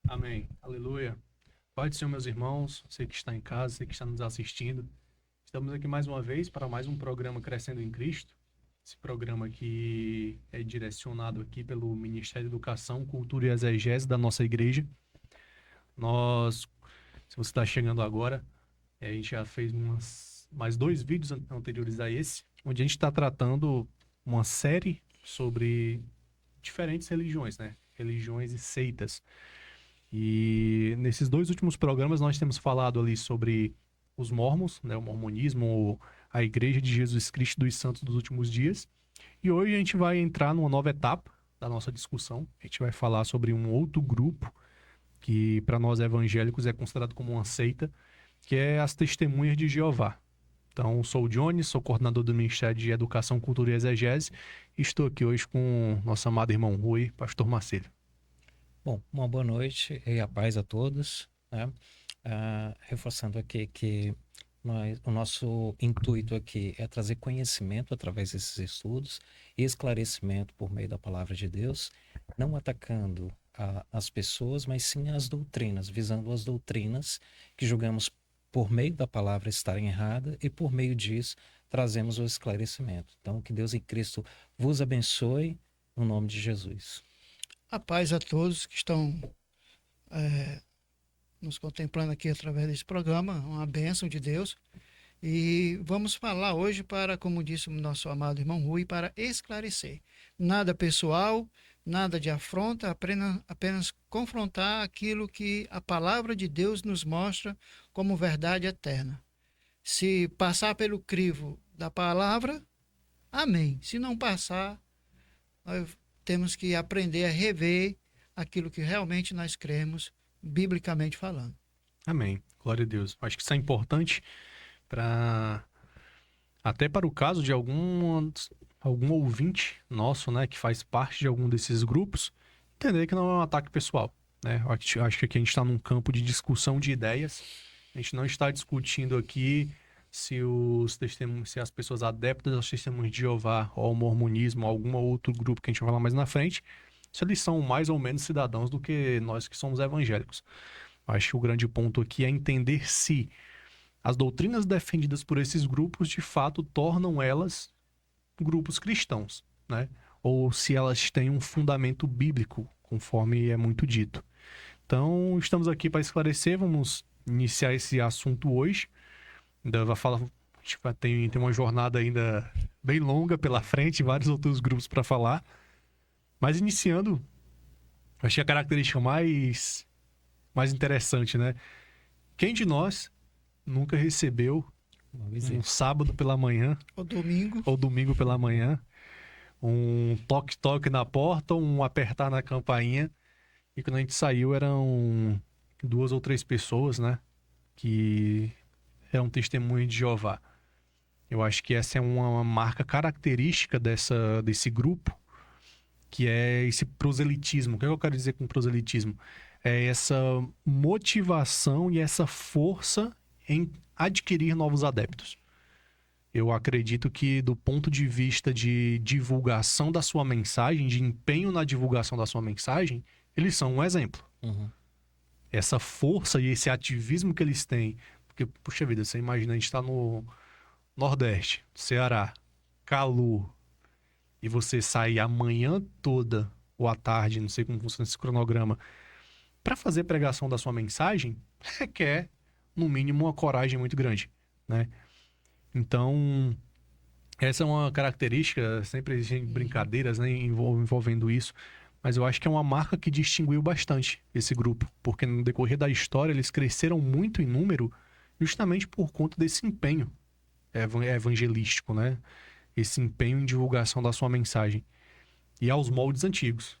Amém. Aleluia. Pode ser, meus irmãos, você que está em casa, você que está nos assistindo. Estamos aqui mais uma vez para mais um programa Crescendo em Cristo. Esse programa que é direcionado aqui pelo Ministério da Educação, Cultura e Exegese da nossa igreja. Se você está chegando agora, a gente já fez mais dois vídeos anteriores a esse, onde a gente está tratando uma série sobre diferentes religiões, né? Religiões e seitas. E nesses dois últimos programas nós temos falado ali sobre os mormons, né, o mormonismo, a Igreja de Jesus Cristo dos Santos dos Últimos Dias. E hoje a gente vai entrar numa nova etapa da nossa discussão. A gente vai falar sobre um outro grupo que para nós evangélicos é considerado como uma seita, que é as Testemunhas de Jeová. Então, sou o Johnny, sou coordenador do Ministério de Educação, Cultura e Exegese e estou aqui hoje com nosso amado irmão Rui, pastor Marcelo. Bom, uma boa noite e a paz a todos, né? Reforçando aqui que o nosso intuito aqui é trazer conhecimento através desses estudos e esclarecimento por meio da palavra de Deus, não atacando as pessoas, mas sim as doutrinas, visando as doutrinas que julgamos por meio da palavra estarem erradas e por meio disso trazemos o esclarecimento. Então, que Deus em Cristo vos abençoe no nome de Jesus. A paz a todos que estão nos contemplando aqui através desse programa, uma bênção de Deus. E vamos falar hoje para, como disse o nosso amado irmão Rui, para esclarecer. Nada pessoal, nada de afronta, apenas confrontar aquilo que a palavra de Deus nos mostra como verdade eterna. Se passar pelo crivo da palavra, amém. Se não passar, nós temos que aprender a rever aquilo que realmente nós cremos, biblicamente falando. Amém. Glória a Deus. Acho que isso é importante até para o caso de algum ouvinte nosso, né, que faz parte de algum desses grupos, entender que não é um ataque pessoal, né? Acho que aqui a gente está num campo de discussão de ideias. A gente não está discutindo aqui se as pessoas adeptas aos testemunhos de Jeová, ou ao mormonismo, ou algum outro grupo que a gente vai falar mais na frente, se eles são mais ou menos cidadãos do que nós que somos evangélicos. Acho que o grande ponto aqui é entender se as doutrinas defendidas por esses grupos, de fato, tornam elas grupos cristãos, né? Ou se elas têm um fundamento bíblico, conforme é muito dito. Então, estamos aqui para esclarecer, vamos iniciar esse assunto hoje. Ainda vai falar, a gente tem uma jornada ainda bem longa pela frente, vários outros grupos para falar. Mas iniciando, acho que a característica mais interessante, né? Quem de nós nunca recebeu um sábado pela manhã ou domingo pela manhã um toque-toque na porta, um apertar na campainha, e quando a gente saiu eram 2 ou 3 pessoas, né, que eram testemunho de Jeová. Eu acho que essa é uma marca característica desse grupo, que é esse proselitismo. O que eu quero dizer com proselitismo? É essa motivação e essa força em adquirir novos adeptos. Eu acredito que, do ponto de vista de divulgação da sua mensagem, de empenho na divulgação da sua mensagem, eles são um exemplo. Uhum. Essa força e esse ativismo que eles têm. Porque, puxa vida, você imagina, a gente está no Nordeste, Ceará, calor, e você sair a manhã toda, ou à tarde, não sei como funciona esse cronograma, para fazer pregação da sua mensagem, requer, no mínimo, uma coragem muito grande, né? Então, essa é uma característica, sempre existem brincadeiras, né, envolvendo isso, mas eu acho que é uma marca que distinguiu bastante esse grupo, porque no decorrer da história eles cresceram muito em número justamente por conta desse empenho evangelístico, né? Esse empenho em divulgação da sua mensagem. E aos moldes antigos.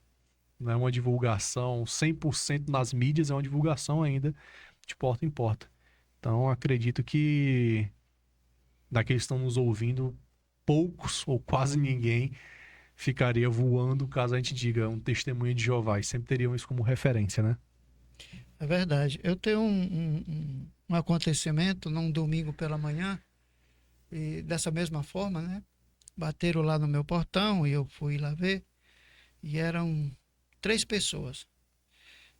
Não é uma divulgação 100% nas mídias, é uma divulgação ainda de porta em porta. Então, acredito que daqueles que estão nos ouvindo, poucos ou quase ninguém ficaria voando caso a gente diga um testemunho de Jeová. E sempre teriam isso como referência, né? É verdade. Eu tenho um acontecimento num domingo pela manhã, e dessa mesma forma, né? Bateram lá no meu portão e eu fui lá ver, e eram 3 pessoas.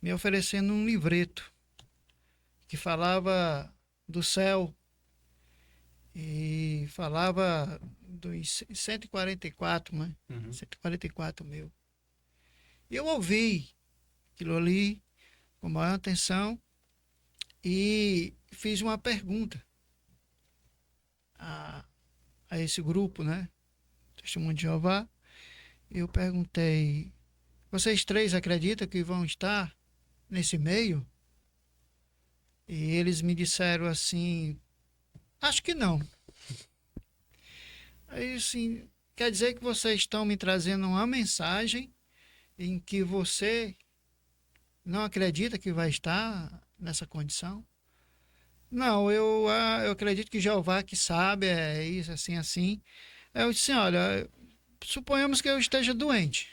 me oferecendo um livreto que falava do céu e falava dos 144, né? Uhum. 144 mil. E eu ouvi aquilo ali com maior atenção e fiz uma pergunta a esse grupo, né? Testemunho de Jeová. Eu perguntei: vocês três acreditam que vão estar nesse meio? E eles me disseram assim: acho que não. Aí, assim, quer dizer que vocês estão me trazendo uma mensagem em que você não acredita que vai estar nessa condição? Não, eu acredito que Jeová que sabe, é isso, assim, assim. Aí eu disse: olha, suponhamos que eu esteja doente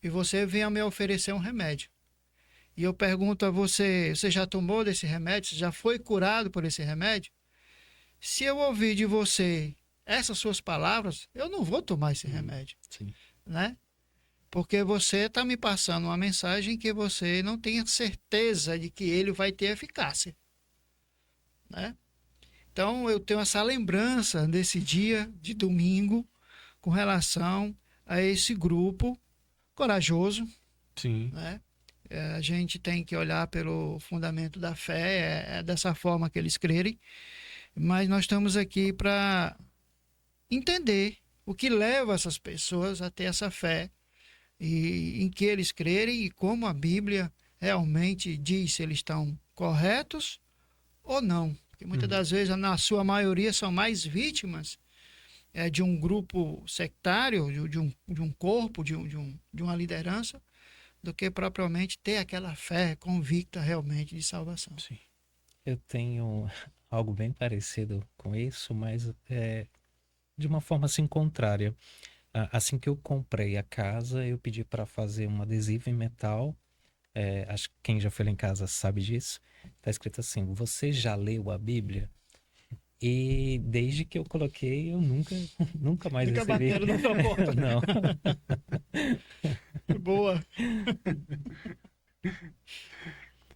e você venha me oferecer um remédio. E eu pergunto a você: você já tomou desse remédio? Você já foi curado por esse remédio? Se eu ouvir de você essas suas palavras, eu não vou tomar esse remédio, Sim. né? Porque você está me passando uma mensagem que você não tem certeza de que ele vai ter eficácia, né? Então eu tenho essa lembrança desse dia de domingo com relação a esse grupo corajoso, Sim. né? A gente tem que olhar pelo fundamento da fé, é dessa forma que eles crerem, mas nós estamos aqui para entender o que leva essas pessoas a ter essa fé e em que eles crerem e como a Bíblia realmente diz se eles estão corretos ou não. Porque muitas das vezes, na sua maioria, são mais vítimas de um grupo sectário, de um corpo, de uma liderança, do que propriamente ter aquela fé convicta realmente de salvação. Sim. Eu tenho algo bem parecido com isso, mas de uma forma assim contrária. Assim que eu comprei a casa, eu pedi para fazer um adesivo em metal. Acho que quem já foi lá em casa sabe disso. Tá escrito assim: você já leu a Bíblia? E desde que eu coloquei, eu nunca mais Nunca recebi. bateram na sua porta. Não. Boa.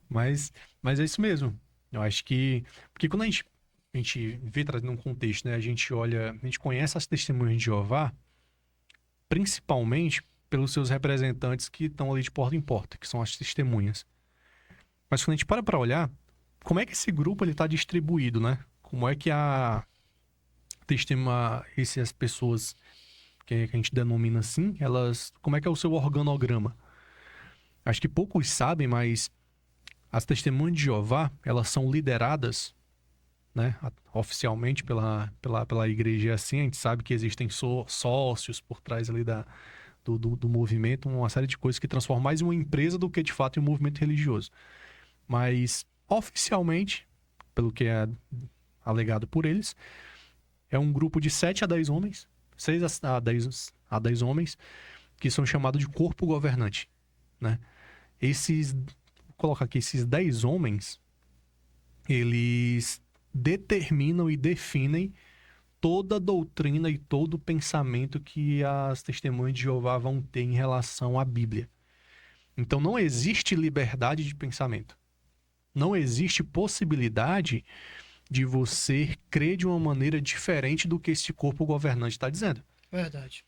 Mas é isso mesmo. Eu acho que. Porque quando a gente vê trazendo um contexto, né? A gente olha, a gente conhece as testemunhas de Jeová, principalmente pelos seus representantes que estão ali de porta em porta, que são as testemunhas. Mas quando a gente para olhar, como é que esse grupo ele está distribuído, né? Como é que a testemunha, essas pessoas que a gente denomina assim, elas, como é que é o seu organograma? Acho que poucos sabem, mas as testemunhas de Jeová, elas são lideradas, né, oficialmente pela igreja assim. A gente sabe que existem sócios por trás ali do movimento, uma série de coisas que transformam mais em uma empresa do que de fato em um movimento religioso. Mas oficialmente, pelo que é alegado por eles, é um grupo de 7 a 10 homens, 6 a 10 homens, que são chamados de corpo governante, né? Vou colocar aqui, esses 10 homens, eles determinam e definem toda a doutrina e todo o pensamento que as testemunhas de Jeová vão ter em relação à Bíblia. Então não existe liberdade de pensamento. Não existe possibilidade de você crer de uma maneira diferente do que esse corpo governante está dizendo. Verdade.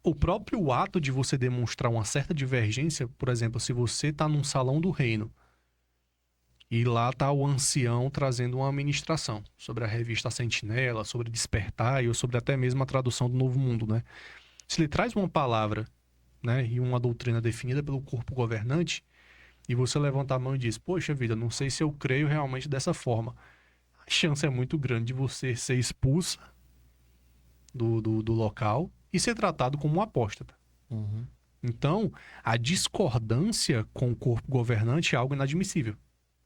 O próprio ato de você demonstrar uma certa divergência, por exemplo, se você está num salão do reino e lá está o ancião trazendo uma ministração sobre a revista Sentinela, sobre Despertar ou sobre até mesmo a tradução do Novo Mundo, né? Se ele traz uma palavra, né, e uma doutrina definida pelo corpo governante, e você levanta a mão e diz: poxa vida, não sei se eu creio realmente dessa forma, a chance é muito grande de você ser expulsa do local e ser tratado como um apóstata. Uhum. Então, a discordância com o corpo governante é algo inadmissível.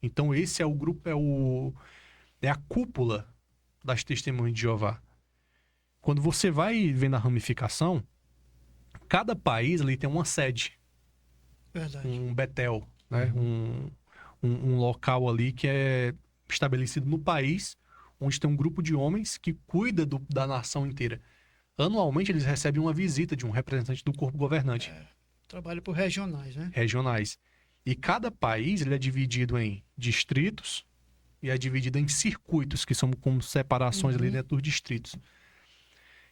Então, esse é o grupo, é a cúpula das testemunhas de Jeová. Quando você vai vendo a ramificação, cada país ali tem uma sede, Verdade. um Betel, né? Um local ali que é estabelecido no país, onde tem um grupo de homens que cuida da nação inteira. Anualmente, eles recebem uma visita de um representante do corpo governante, Trabalho por regionais, né? regionais. E cada país ele é dividido em distritos e é dividido em circuitos, que são como separações ali dentro dos distritos.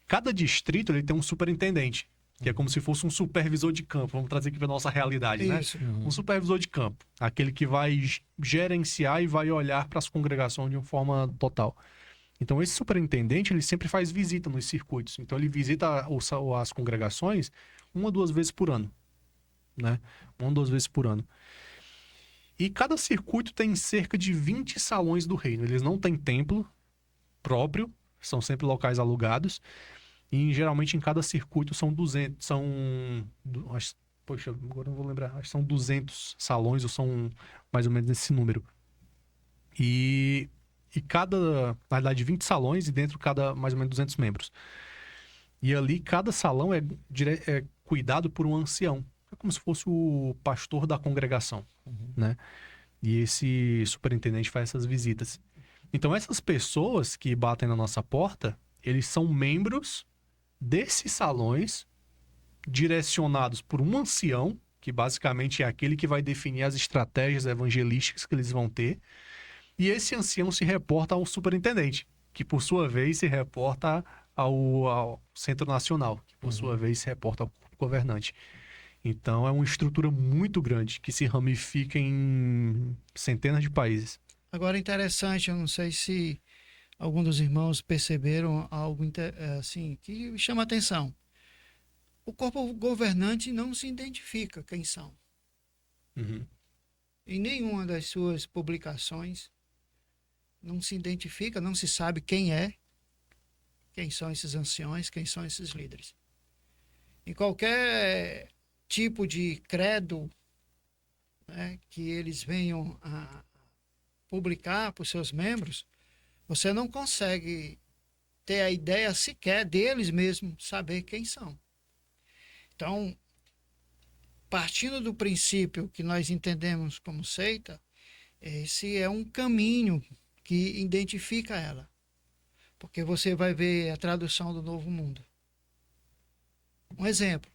Cada distrito ele tem um superintendente, que é como se fosse um supervisor de campo. Vamos trazer aqui para nossa realidade, né? Isso. Um supervisor de campo, aquele que vai gerenciar e vai olhar para as congregações de uma forma total. Então, esse superintendente, ele sempre faz visita nos circuitos. Então, ele visita as congregações 1 ou 2 vezes por ano, né? 1 ou 2 vezes por ano. E cada circuito tem cerca de 20 salões do reino. Eles não têm templo próprio, são sempre locais alugados. E geralmente em cada circuito são 200, poxa, agora não vou lembrar, acho que são 200 salões ou são mais ou menos esse número. E na verdade, 20 salões e dentro cada mais ou menos 200 membros. E ali cada salão é cuidado por um ancião. É como se fosse o pastor da congregação, né? E esse superintendente faz essas visitas. Então essas pessoas que batem na nossa porta, eles são membros desses salões direcionados por um ancião, que basicamente é aquele que vai definir as estratégias evangelísticas que eles vão ter. E esse ancião se reporta ao superintendente, que por sua vez se reporta ao Centro Nacional, que por sua vez se reporta ao governante. Então é uma estrutura muito grande que se ramifica em centenas de países. Agora, interessante, eu não sei se algum dos irmãos perceberam algo assim que chama atenção. O corpo governante não se identifica quem são. Uhum. Em nenhuma das suas publicações não se identifica, não se sabe quem são esses anciões, quem são esses líderes. Em qualquer tipo de credo, né, que eles venham a publicar para os seus membros, você não consegue ter a ideia sequer deles mesmos saber quem são. Então, partindo do princípio que nós entendemos como seita, esse é um caminho que identifica ela. Porque você vai ver a tradução do Novo Mundo. Um exemplo.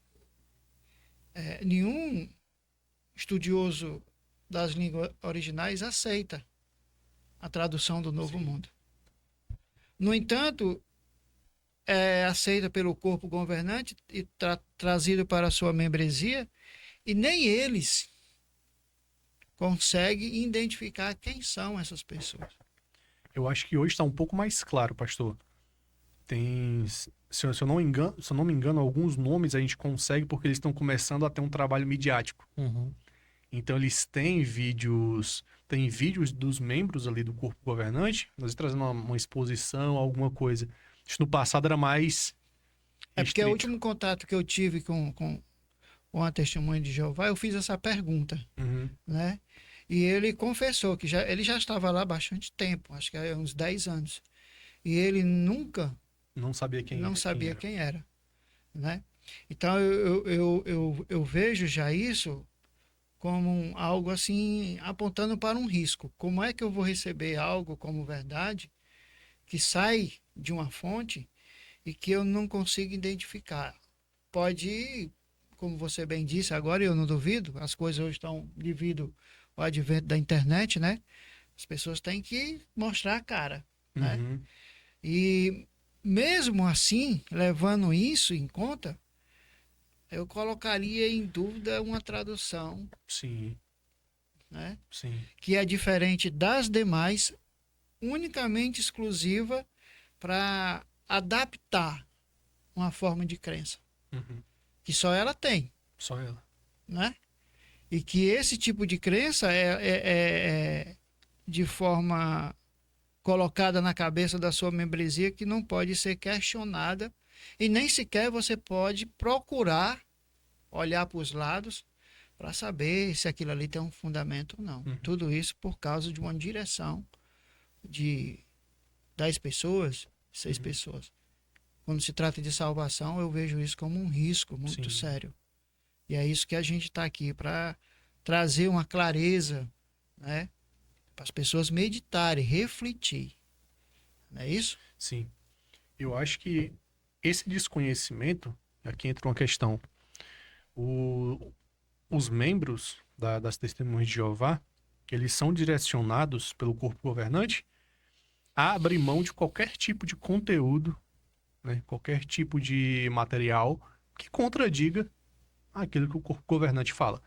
Nenhum estudioso das línguas originais aceita a tradução do Novo Mundo. No entanto, é aceita pelo corpo governante e trazido para a sua membresia, e nem eles conseguem identificar quem são essas pessoas. Eu acho que hoje está um pouco mais claro, pastor. Tem, se eu não me engano, alguns nomes a gente consegue porque eles estão começando a ter um trabalho midiático. Então eles têm vídeos dos membros ali do corpo governante, nós trazendo uma exposição, alguma coisa. Isso no passado era mais Porque o restrito. último contato que eu tive com a Testemunha de Jeová, eu fiz essa pergunta, Uhum. né? E ele confessou que ele já estava lá há bastante tempo, acho que há uns 10 anos. E ele nunca Não sabia quem era, né? Então eu vejo já isso como algo assim, apontando para um risco. Como é que eu vou receber algo como verdade que sai de uma fonte e que eu não consigo identificar? Pode, como você bem disse, agora eu não duvido, as coisas hoje estão devido ao advento da internet, né? As pessoas têm que mostrar a cara, né? Uhum. E mesmo assim, levando isso em conta, eu colocaria em dúvida uma tradução, Sim, né, sim. que é diferente das demais, unicamente exclusiva para adaptar uma forma de crença, Uhum. que só ela tem, Só ela. né? E que esse tipo de crença é de forma colocada na cabeça da sua membresia que não pode ser questionada e nem sequer você pode procurar olhar para os lados para saber se aquilo ali tem um fundamento ou não. Uhum. Tudo isso por causa de uma direção de 10 pessoas, 6 pessoas. Quando se trata de salvação, eu vejo isso como um risco muito Sim. sério. E é isso que a gente está aqui para trazer uma clareza, né? Para as pessoas meditarem, refletir. Não é isso? Sim. Eu acho que esse desconhecimento, aqui entra uma questão. os membros das Testemunhas de Jeová, eles são direcionados pelo corpo governante a abrir mão de qualquer tipo de conteúdo, né, qualquer tipo de material que contradiga aquilo que o corpo governante fala.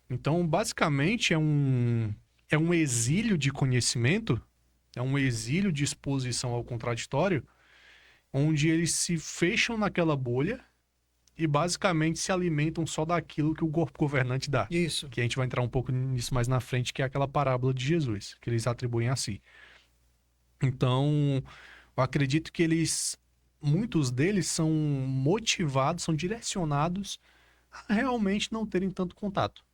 Então, basicamente, é um exílio de conhecimento, é um exílio de exposição ao contraditório, onde eles se fecham naquela bolha e basicamente se alimentam só daquilo que o corpo governante dá. Isso. Que a gente vai entrar um pouco nisso mais na frente, que é aquela parábola de Jesus, que eles atribuem a si. Então, eu acredito que muitos deles são motivados, são direcionados a realmente não terem tanto contato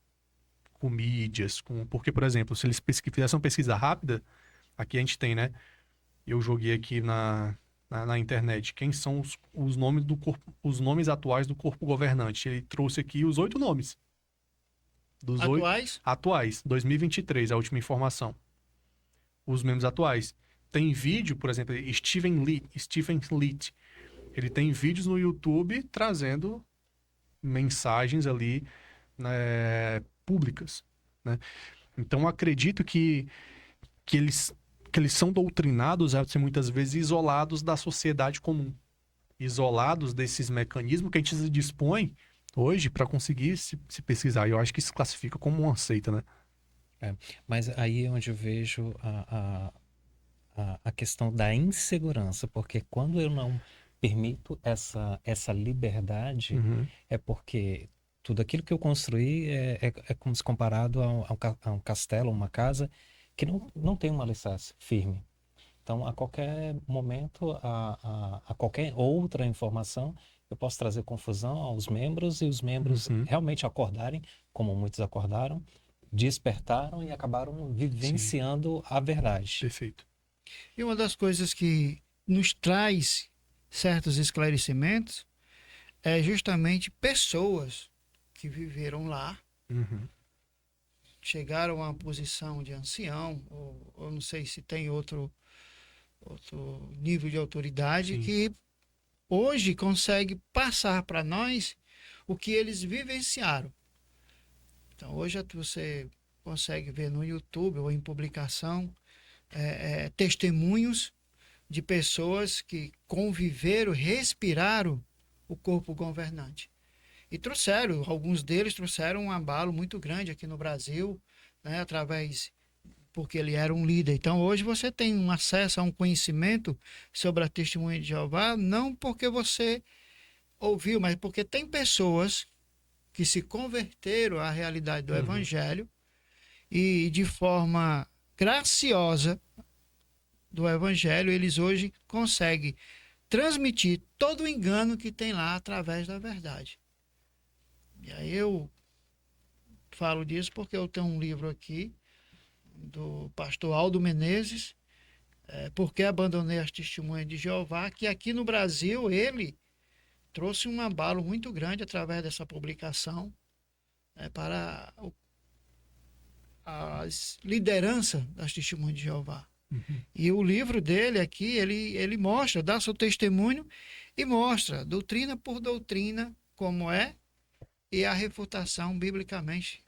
com mídias, porque, por exemplo, se eles fizessem uma pesquisa rápida, aqui a gente tem, né? Eu joguei aqui na internet quem são os nomes do corpo, os nomes atuais do corpo governante. Ele trouxe aqui os 8 nomes. Dos Atuais? Atuais, 2023, a última informação. Os membros atuais. Tem vídeo, por exemplo, Stephen Leach. Ele tem vídeos no YouTube trazendo mensagens ali, né, públicas, né? Então, acredito que eles são doutrinados a ser muitas vezes isolados da sociedade comum. Isolados desses mecanismos que a gente dispõe hoje para conseguir se pesquisar. E eu acho que isso classifica como uma seita, né? Mas aí é onde eu vejo a questão da insegurança, porque quando eu não permito essa liberdade, é porque tudo aquilo que eu construí é como se comparado a um castelo, uma casa, que não tem um alicerce firme. Então, a qualquer momento, a qualquer outra informação, eu posso trazer confusão aos membros e os membros realmente acordarem, como muitos acordaram, despertaram e acabaram vivenciando a verdade. Perfeito. E uma das coisas que nos traz certos esclarecimentos é justamente pessoas que viveram lá, chegaram a uma posição de ancião, ou não sei se tem outro nível de autoridade, Sim. que hoje consegue passar para nós o que eles vivenciaram. Então, hoje você consegue ver no YouTube ou em publicação testemunhos de pessoas que conviveram, respiraram o corpo governante. E alguns deles trouxeram um abalo muito grande aqui no Brasil, né, porque ele era um líder. Então, hoje você tem um acesso a um conhecimento sobre a Testemunha de Jeová, não porque você ouviu, mas porque tem pessoas que se converteram à realidade do Evangelho e de forma graciosa do Evangelho, eles hoje conseguem transmitir todo o engano que tem lá através da verdade. E aí eu falo disso porque eu tenho um livro aqui do pastor Aldo Menezes, Por que Abandonei as Testemunhas de Jeová, que aqui no Brasil ele trouxe um abalo muito grande através dessa publicação para as lideranças das Testemunhas de Jeová. E o livro dele aqui, ele mostra, dá seu testemunho e mostra, doutrina por doutrina, como é, e a refutação biblicamente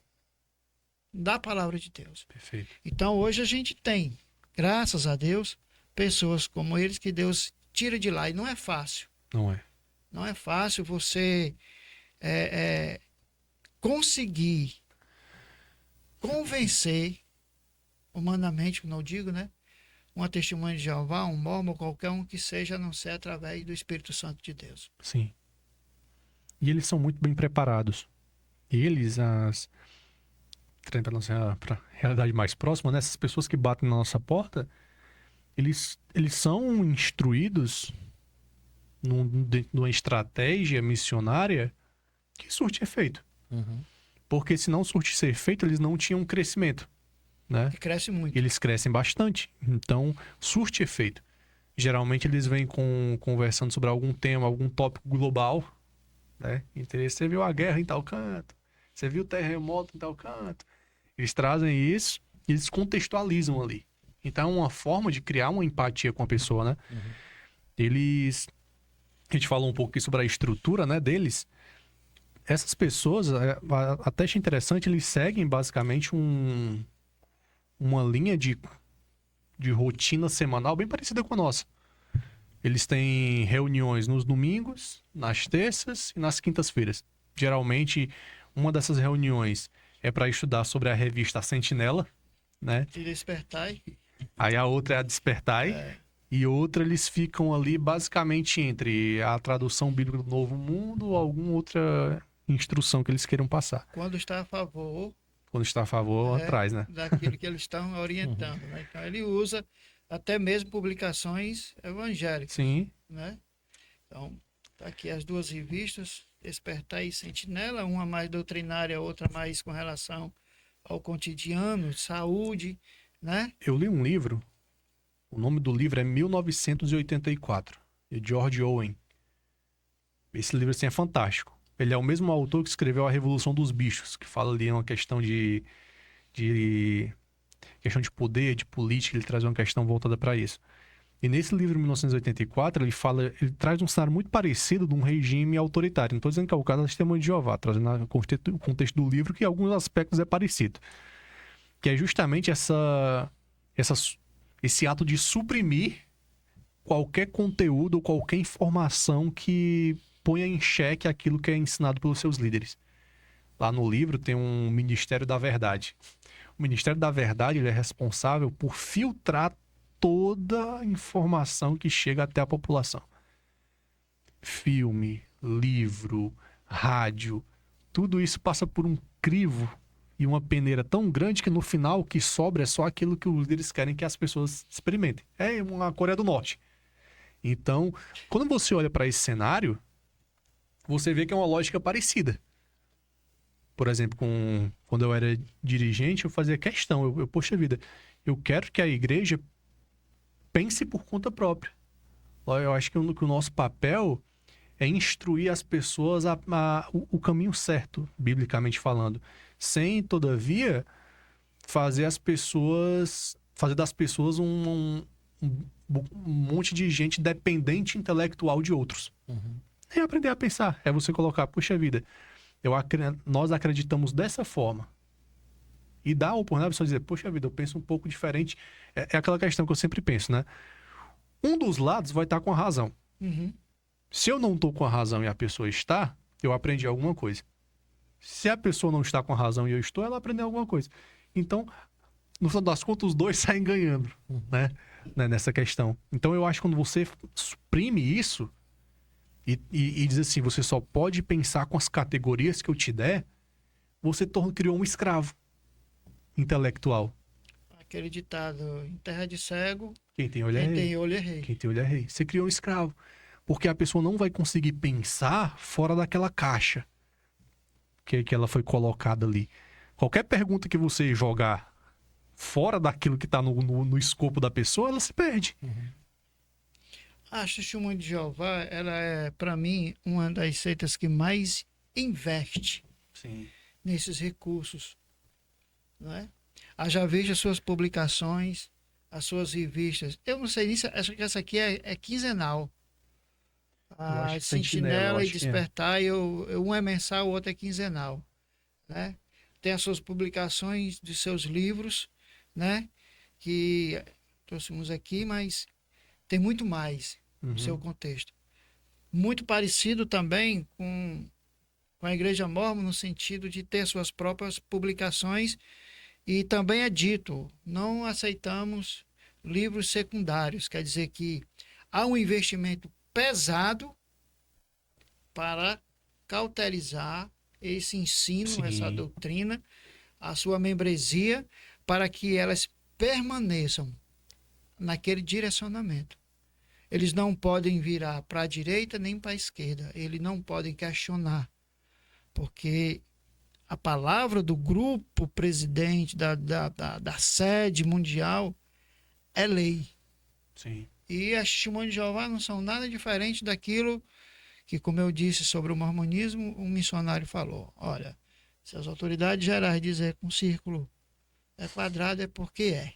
da palavra de Deus. Perfeito. Então hoje a gente tem, graças a Deus, pessoas como eles que Deus tira de lá. E não é fácil. Não é. Não é fácil você conseguir convencer, humanamente, como eu digo, né? Uma testemunha de Jeová, um mormon, qualquer um que seja, a não ser através do Espírito Santo de Deus. Sim. E eles são muito bem preparados. Para a realidade mais próxima, né? Essas pessoas que batem na nossa porta, eles são instruídos numa estratégia missionária que surte efeito. Porque se não surtisse efeito, eles não tinham crescimento, né? Que cresce muito. Eles crescem bastante. Então, surte efeito. Geralmente eles vêm conversando sobre algum tema, algum tópico global, né? Interesse. Você viu a guerra em tal canto, você viu o terremoto em tal canto. Eles trazem isso e eles contextualizam ali. Então é uma forma de criar uma empatia com a pessoa, né? A gente falou um pouco aqui sobre a estrutura, né, deles. essas pessoas, até achei interessante, eles seguem basicamente uma linha de rotina semanal bem parecida com a nossa. Eles têm reuniões nos domingos, nas terças e nas quintas-feiras. Geralmente, uma dessas reuniões é para estudar sobre a revista Sentinela, né? De despertar. Aí a outra é a Despertai. É, E outra, eles ficam ali basicamente entre a tradução bíblica do Novo Mundo ou alguma outra instrução que eles queiram passar. quando está a favor Quando está a favor, atrás, né? daquilo que eles estão orientando, né? Então ele usa até mesmo publicações evangélicas, Sim, né? Então, tá aqui as duas revistas, Despertar e Sentinela, uma mais doutrinária, outra mais com relação ao cotidiano, saúde, né? eu li um livro, o nome do livro é 1984, de George Owen. Esse livro, assim, é fantástico. Ele é o mesmo autor que escreveu A Revolução dos Bichos, que fala ali uma questão de questão de poder, de política, ele traz uma questão voltada para isso. E nesse livro, 1984, ele traz um cenário muito parecido de um regime autoritário. Não estou dizendo que é o caso da Testemunha de Jeová, trazendo o contexto do livro, que em alguns aspectos é parecido. Que é justamente esse ato de suprimir qualquer conteúdo ou qualquer informação que ponha em xeque aquilo que é ensinado pelos seus líderes. Lá no livro tem um Ministério da Verdade. O Ministério da Verdade, ele é responsável por filtrar toda a informação que chega até a população. Filme, livro, rádio, tudo isso passa por um crivo e uma peneira tão grande que no final o que sobra é só aquilo que os líderes querem que as pessoas experimentem. É uma Coreia do Norte. Então, quando você olha para esse cenário, você vê que é uma lógica parecida. Por exemplo, quando eu era dirigente, eu fazia questão, poxa vida, eu quero que a igreja pense por conta própria. Eu acho que o nosso papel é instruir as pessoas o caminho certo, biblicamente falando, sem, todavia, fazer das pessoas um monte de gente dependente intelectual de outros. Uhum. É aprender a pensar, é você colocar, puxa vida, nós acreditamos dessa forma. E dá a oportunidade a pessoa dizer, poxa vida, eu penso um pouco diferente. É aquela questão que eu sempre penso, né? Um dos lados vai estar com a razão. Uhum. Se eu não estou com a razão e a pessoa está, eu aprendi alguma coisa. Se a pessoa não está com a razão e eu estou, ela aprendeu alguma coisa. Então, no final das contas, os dois saem ganhando, né? Nessa questão. Então, eu acho que quando você suprime isso e diz assim, você só pode pensar com as categorias que eu te der, você criou um escravo intelectual. Aquele ditado, em terra de cego, Quem tem olho é quem rei. tem olho é rei. Quem tem olho é rei. Você criou um escravo. Porque a pessoa não vai conseguir pensar fora daquela caixa que ela foi colocada ali. Qualquer pergunta que você jogar fora daquilo que está no escopo da pessoa, ela se perde. A Testemunha de Jeová, ela é, para mim, uma das seitas que mais investe Sim. nesses recursos, né? Já vejo as suas publicações, as suas revistas. Eu não sei nisso, acho que essa aqui é quinzenal. A acho que Sentinela e acho que é. Despertar, um é mensal, o outro é quinzenal, né? Tem as suas publicações de seus livros, né? Que trouxemos aqui, mas tem muito mais no seu contexto. Muito parecido também com a Igreja Mórmon, no sentido de ter suas próprias publicações, e também é dito, não aceitamos livros secundários, quer dizer que há um investimento pesado para cauterizar esse ensino, Sim. essa doutrina, a sua membresia, para que elas permaneçam naquele direcionamento. Eles não podem virar para a direita nem para a esquerda. Eles não podem questionar. Porque a palavra do grupo presidente da sede mundial é lei. Sim. E as testemunhas de Jeová não são nada diferente daquilo que, como eu disse sobre o mormonismo, um missionário falou. Olha, se as autoridades gerais dizem que um círculo é quadrado, é porque é.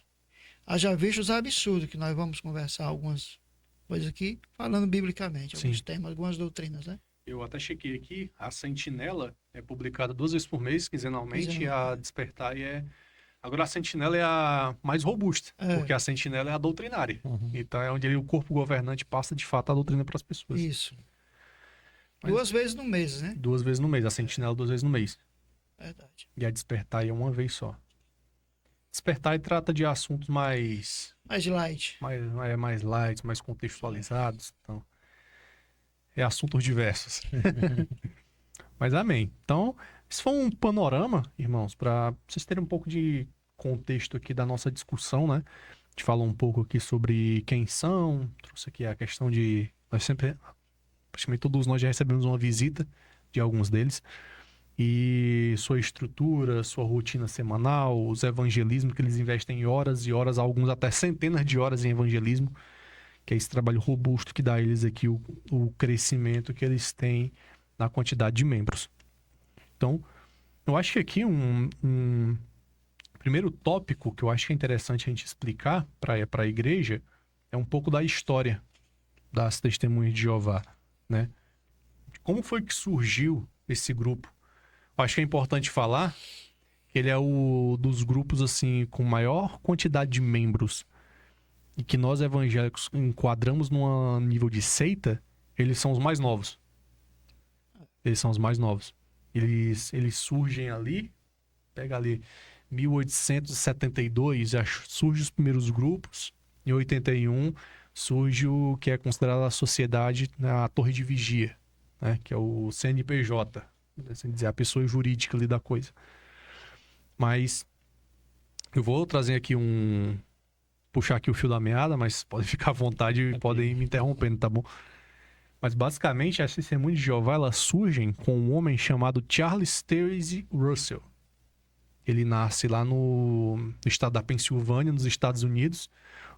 Haja visto os absurdos, que nós vamos conversar algumas coisas aqui, falando biblicamente, alguns Sim. temas, algumas doutrinas, né? Eu até chequei aqui, a Sentinela é publicada 2 vezes por mês, quinzenalmente, e a Despertar é... Agora a Sentinela é a mais robusta, porque a Sentinela é a doutrinária. Uhum. Então é onde o corpo governante passa, de fato, a doutrina para as pessoas. Isso. Mas- 2 vezes no mês, né? 2 vezes no mês, a Sentinela 2 vezes no mês. Verdade. E a Despertar é uma vez só. Despertar trata de assuntos mais Mais light. mais light, mais contextualizados. Então, é assuntos diversos. Mas amém. Então, esse foi um panorama, irmãos, para vocês terem um pouco de contexto aqui da nossa discussão, né? A gente falou um pouco aqui sobre quem são, trouxe aqui a questão de... praticamente todos nós já recebemos uma visita de alguns deles. E sua estrutura, sua rotina semanal, os evangelismos que eles investem horas e horas, alguns até centenas de horas em evangelismo, que é esse trabalho robusto que dá a eles aqui o crescimento que eles têm na quantidade de membros. Então, eu acho que aqui um primeiro tópico que eu acho que é interessante a gente explicar para a igreja é um pouco da história das Testemunhas de Jeová, né? Como foi que surgiu esse grupo? Eu acho que é importante falar que ele é o dos grupos assim com maior quantidade de membros e que nós evangélicos enquadramos num nível de seita, eles são os mais novos. Eles são os mais novos. Eles surgem ali, pega ali 1872, já surgem os primeiros grupos. Em 81 surge o que é considerado a sociedade, a Torre de Vigia, né? Que é o CNPJ, assim dizer, a pessoa jurídica ali da coisa. Mas eu vou trazer aqui puxar aqui o fio da meada, mas podem ficar à vontade e podem ir me interrompendo, tá bom? Mas basicamente as Testemunhas de Jeová, elas surgem com um homem chamado Charles Taze Russell. Ele nasce lá no estado da Pensilvânia, nos Estados Unidos,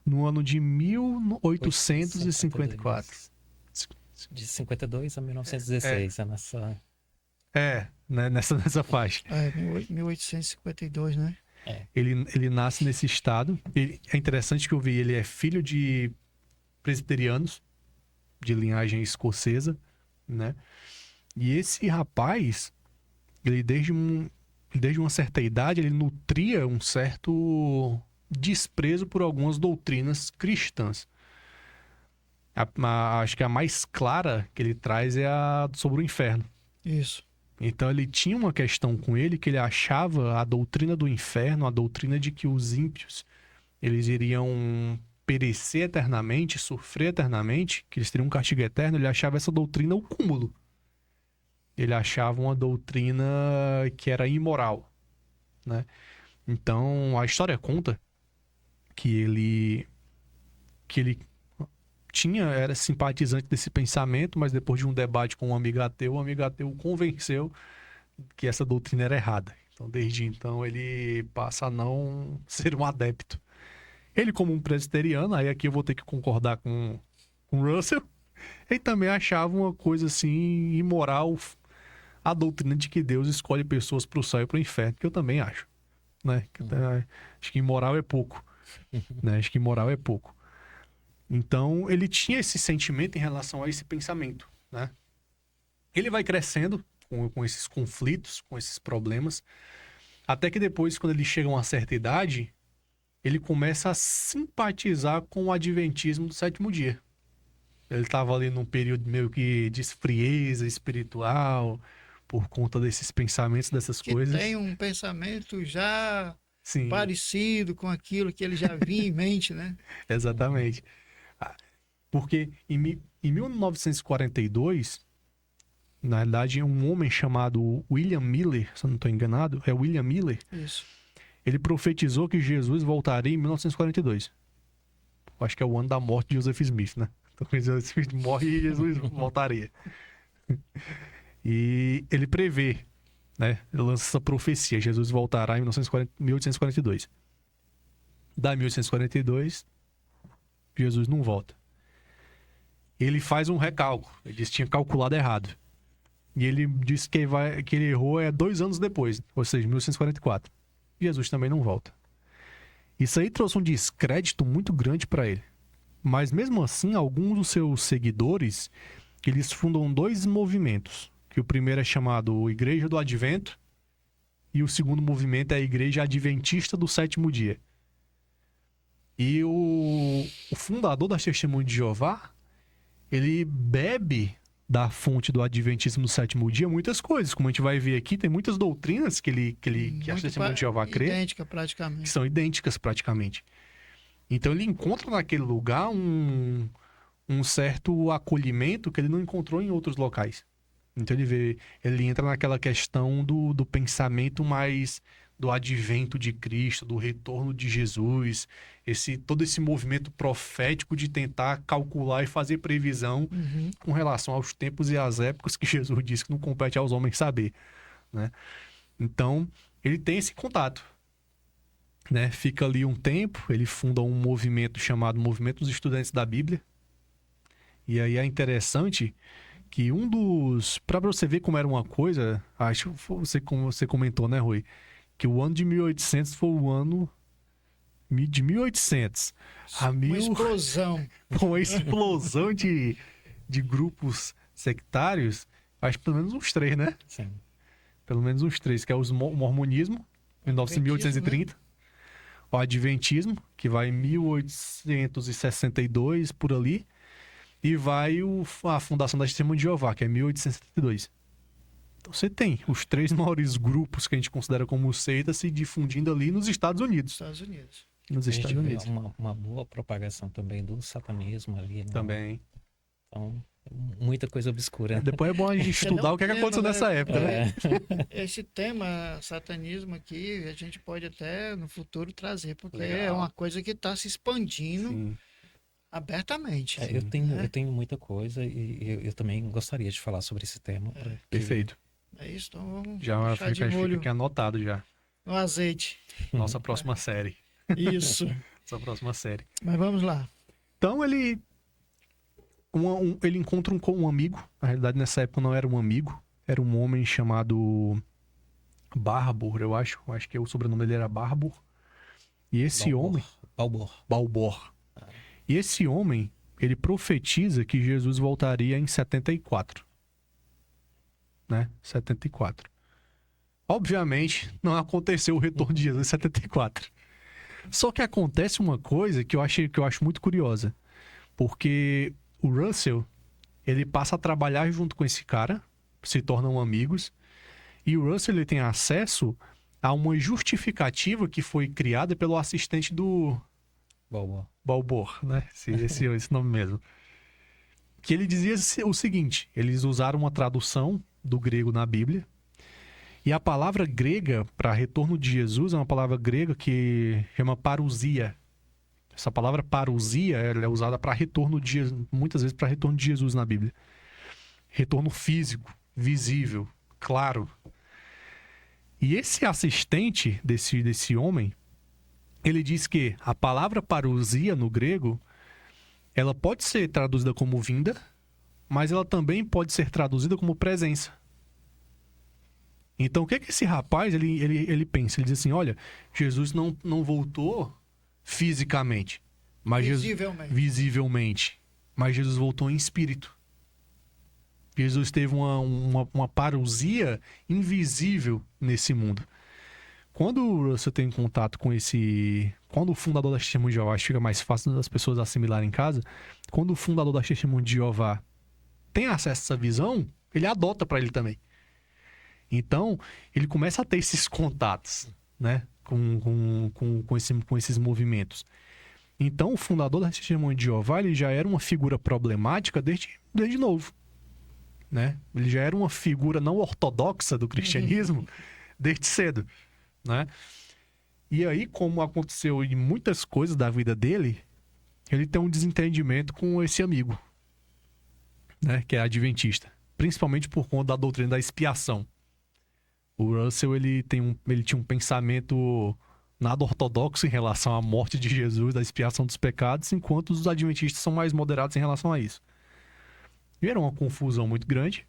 no ano de 1854. De 52 a 1916, nessa... Né, nessa faixa. 1852, né? Ele nasce nesse estado. É interessante que eu vi, ele é filho de presbiterianos, de linhagem escocesa, né? E esse rapaz, ele desde uma certa idade, ele nutria um certo desprezo por algumas doutrinas cristãs. Acho que a mais clara que ele traz é a sobre o inferno. Isso. Então ele tinha uma questão com ele que ele achava a doutrina do inferno, a doutrina de que os ímpios eles iriam perecer eternamente, sofrer eternamente, que eles teriam um castigo eterno. Ele achava essa doutrina o cúmulo. Ele achava uma doutrina que era imoral, né? Então a história conta que ele era simpatizante desse pensamento, mas depois de um debate com um amigo ateu, o amigo ateu o convenceu que essa doutrina era errada. Então, desde então, ele passa a não ser um adepto. Ele, como um presbiteriano, aí aqui eu vou ter que concordar com Russell, ele também achava uma coisa assim, imoral, a doutrina de que Deus escolhe pessoas para o céu e para o inferno, que eu também acho, né? Acho que imoral é pouco, né? Acho que imoral é pouco. Então, ele tinha esse sentimento em relação a esse pensamento, né? Ele vai crescendo com esses conflitos, com esses problemas, até que depois, quando ele chega a uma certa idade, ele começa a simpatizar com o adventismo do sétimo dia. Ele estava ali num período meio que de frieza espiritual, por conta desses pensamentos, dessas coisas. Tem um pensamento já Sim. parecido com aquilo que ele já vinha em mente, né? Exatamente. Porque em 1942, na verdade, um homem chamado William Miller, se eu não estou enganado, é William Miller, Isso. ele profetizou que Jesus voltaria em 1942. Eu acho que é o ano da morte de Joseph Smith, né? Então, Joseph Smith morre e Jesus voltaria. E ele prevê, né? Ele lança essa profecia, Jesus voltará em 1842. Da 1842, Jesus não volta. Ele faz um recálculo. Ele disse que tinha calculado errado. E ele disse que ele errou 2 anos depois, ou seja, 1944. Jesus também não volta. Isso aí trouxe um descrédito muito grande para ele. Mas mesmo assim, alguns dos seus seguidores, eles fundam dois movimentos, que o primeiro é chamado Igreja do Advento e o segundo movimento é a Igreja Adventista do Sétimo Dia. E o fundador das Testemunhas de Jeová, ele bebe da fonte do Adventismo do Sétimo Dia muitas coisas. Como a gente vai ver aqui, tem muitas doutrinas que as Testemunhas de Jeová crê, idêntica que praticamente. são idênticas praticamente. Então ele encontra naquele lugar um certo acolhimento que ele não encontrou em outros locais. Então ele entra naquela questão do pensamento mais do advento de Cristo, do retorno de Jesus, todo esse movimento profético de tentar calcular e fazer previsão com relação aos tempos e às épocas que Jesus disse que não compete aos homens saber, né? Então, ele tem esse contato, né? Fica ali um tempo, ele funda um movimento chamado Movimento dos Estudantes da Bíblia. E aí é interessante que para você ver como era uma coisa, acho que como você comentou, né, Rui? Que o ano de 1800 foi o ano de 1800 a Uma explosão. uma explosão de grupos sectários, acho que pelo menos uns 3, né? Sim. Pelo menos uns 3, que é o mormonismo, em 1830. O Adventismo, que vai em 1862, por ali. E vai a Fundação das Testemunhas de Jeová, que é 1872. Então você tem os 3 maiores grupos que a gente considera como seita se difundindo ali nos Estados Unidos. Estados Unidos. Nos A gente Estados vê Unidos. uma boa propagação também do satanismo ali, né? Também. Então, muita coisa obscura. Depois é bom a gente estudar o que aconteceu nessa época, né? Esse tema, satanismo aqui, a gente pode até no futuro trazer, porque Legal. é uma coisa que está se expandindo Sim. abertamente. Eu tenho muita coisa e eu também gostaria de falar sobre esse tema. Perfeito. É isso, então vamos Já deixar de fica molho aqui anotado já. no azeite. Nossa próxima série. Isso. Nossa próxima série. Mas vamos lá. Então ele encontra um amigo. Na realidade, nessa época não era um amigo. Era um homem chamado Barbour, eu acho. Acho que o sobrenome dele era Barbour. E esse homem... Balbor. E esse homem, ele profetiza que Jesus voltaria em 74. Né? 74. Obviamente, não aconteceu o retorno de Jesus em 74. Só que acontece uma coisa que eu acho muito curiosa. Porque o Russell, ele passa a trabalhar junto com esse cara, se tornam amigos, e o Russell ele tem acesso a uma justificativa que foi criada pelo assistente do Balbor, né? Esse nome mesmo. Que ele dizia o seguinte: eles usaram uma tradução do grego na Bíblia, e a palavra grega para retorno de Jesus é uma palavra grega que chama parousia. Essa palavra parousia ela é usada para retorno de muitas vezes para retorno de Jesus na Bíblia. Retorno físico, visível, claro. E esse assistente desse homem, ele diz que a palavra parousia no grego, ela pode ser traduzida como vinda, mas ela também pode ser traduzida como presença. Então, o que é que esse rapaz, ele pensa? Ele diz assim, olha, Jesus não voltou fisicamente, mas visivelmente, mas Jesus voltou em espírito. Jesus teve uma parousia invisível nesse mundo. Quando você tem contato com quando o fundador das Testemunhas de Jeová, acho que fica mais fácil das pessoas assimilarem em casa, quando o fundador das Testemunhas de Jeová tem acesso a essa visão, ele adota para ele também. Então, ele começa a ter esses contatos, né, com esses movimentos. Então, o fundador das Testemunhas de Jeová, ele já era uma figura problemática desde novo, né? Ele já era uma figura não ortodoxa do cristianismo desde cedo, né? E aí, como aconteceu em muitas coisas da vida dele, ele tem um desentendimento com esse amigo, né, que é adventista, principalmente por conta da doutrina da expiação. O Russell ele tinha um pensamento nada ortodoxo em relação à morte de Jesus, da expiação dos pecados, enquanto os adventistas são mais moderados em relação a isso. E era uma confusão muito grande.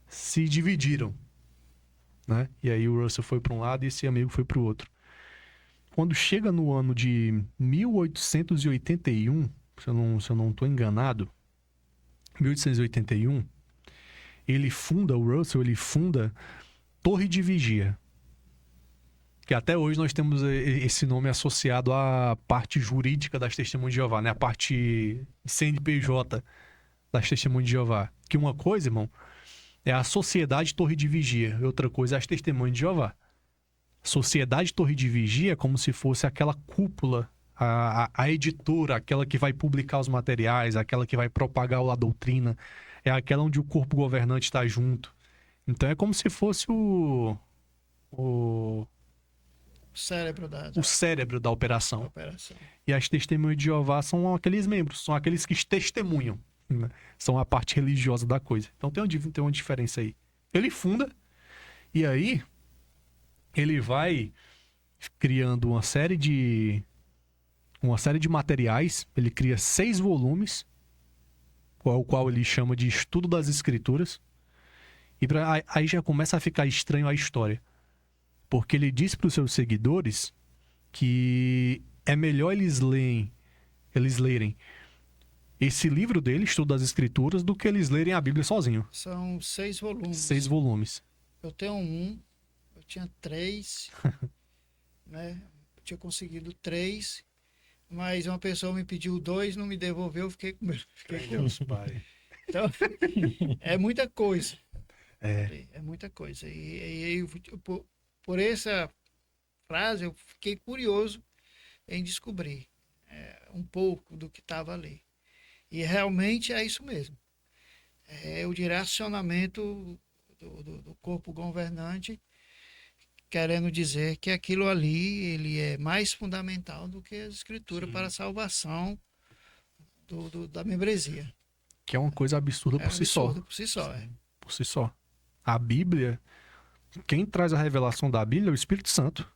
Se dividiram, né? E aí o Russell foi para um lado e esse amigo foi para o outro. Quando chega no ano de 1881, se eu não estou enganado, 1881, o Russell, ele funda Torre de Vigia. Que até hoje nós temos esse nome associado à parte jurídica das Testemunhas de Jeová, né? A parte CNPJ das Testemunhas de Jeová. Que uma coisa, irmão, é a Sociedade Torre de Vigia. E outra coisa é as Testemunhas de Jeová. Sociedade Torre de Vigia é como se fosse aquela cúpula, a editora, aquela que vai publicar os materiais, aquela que vai propagar a doutrina. É aquela onde o corpo governante está junto. Então é como se fosse o Cérebro da operação. operação. E as Testemunhas de Jeová são aqueles membros, são aqueles que testemunham, né? São a parte religiosa da coisa. Então tem uma diferença aí. Ele funda, e aí ele vai criando uma série de materiais. Ele cria 6 volumes, o qual ele chama de Estudo das Escrituras. E aí já começa a ficar estranho a história. Porque ele diz para os seus seguidores que é melhor eles lerem esse livro dele, Estudo das Escrituras, do que eles lerem a Bíblia sozinho. São 6 volumes. 6 volumes. Eu tenho eu tinha 3, né? Eu tinha conseguido 3, mas uma pessoa me pediu 2, não me devolveu, eu fiquei com medo. Deus, pai. Então, é muita coisa. É muita coisa. E por essa frase, eu fiquei curioso em descobrir um pouco do que estava ali. E realmente é isso mesmo. É o direcionamento do corpo governante, querendo dizer que aquilo ali ele é mais fundamental do que a escritura para a salvação da membresia. Que é uma coisa absurda por si só. Por si só, é. Por si só. A Bíblia, quem traz a revelação da Bíblia é o Espírito Santo.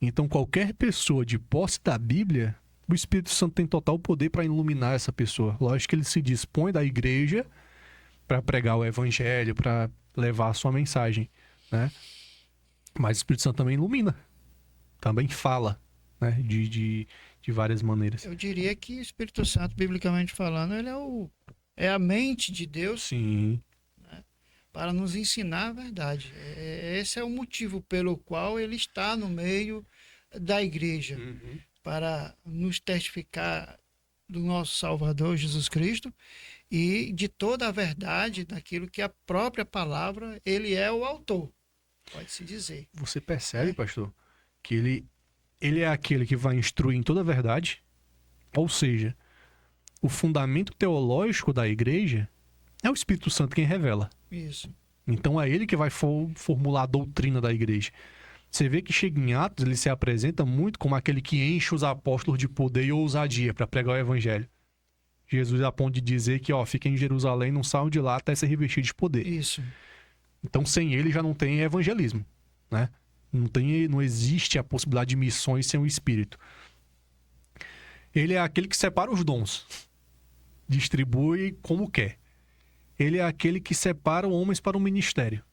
Então qualquer pessoa de posse da Bíblia, o Espírito Santo tem total poder para iluminar essa pessoa. Lógico que ele se dispõe da igreja para pregar o evangelho, para levar a sua mensagem, né? Mas o Espírito Santo também ilumina, também fala, né? De várias maneiras. Eu diria que o Espírito Santo, biblicamente falando, ele é a mente de Deus. Sim. Para nos ensinar a verdade. Esse é o motivo pelo qual ele está no meio da igreja, para nos testificar do nosso Salvador Jesus Cristo e de toda a verdade daquilo que a própria palavra, ele é o autor, pode-se dizer. Você percebe, pastor, que ele é aquele que vai instruir em toda a verdade, ou seja, o fundamento teológico da igreja é o Espírito Santo quem revela. Isso. Então é ele que vai formular a doutrina da igreja. Você vê que chega em Atos, ele se apresenta muito como aquele que enche os apóstolos de poder e ousadia para pregar o evangelho. Jesus a ponto de dizer que, fiquem em Jerusalém, não saiam de lá até ser revestido de poder. Isso. Então sem ele já não tem evangelismo, né? Não existe a possibilidade de missões sem o Espírito. Ele é aquele que separa os dons, distribui como quer. Ele é aquele que separa homens para o ministério.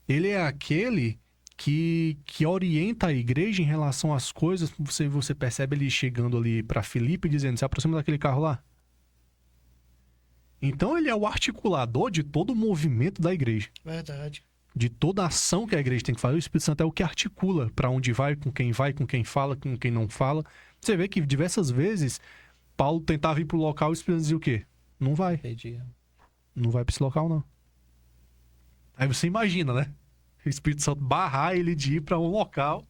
Ele é aquele que orienta a igreja em relação às coisas. Você percebe ele chegando ali para Filipe dizendo, se aproxima daquele carro lá. Então ele é o articulador de todo o movimento da igreja. Verdade. De toda a ação que a igreja tem que fazer, o Espírito Santo é o que articula para onde vai, com quem fala, com quem não fala. Você vê que diversas vezes Paulo tentava ir para o local e o Espírito Santo dizia o quê? Não vai. Entendi. Não vai para esse local, não. Aí você imagina, né? O Espírito Santo barrar ele de ir para um local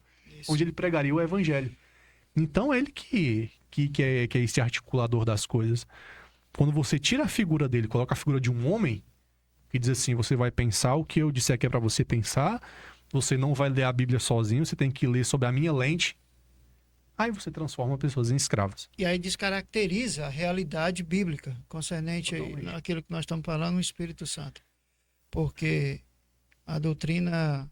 onde ele pregaria o evangelho. Então, ele que é esse articulador das coisas. Quando você tira a figura dele, coloca a figura de um homem, que diz assim, você vai pensar o que eu disser que é para você pensar, você não vai ler a Bíblia sozinho, você tem que ler sob a minha lente. Aí você transforma pessoas em escravas. E aí descaracteriza a realidade bíblica concernente àquilo que nós estamos falando, o Espírito Santo. Porque a doutrina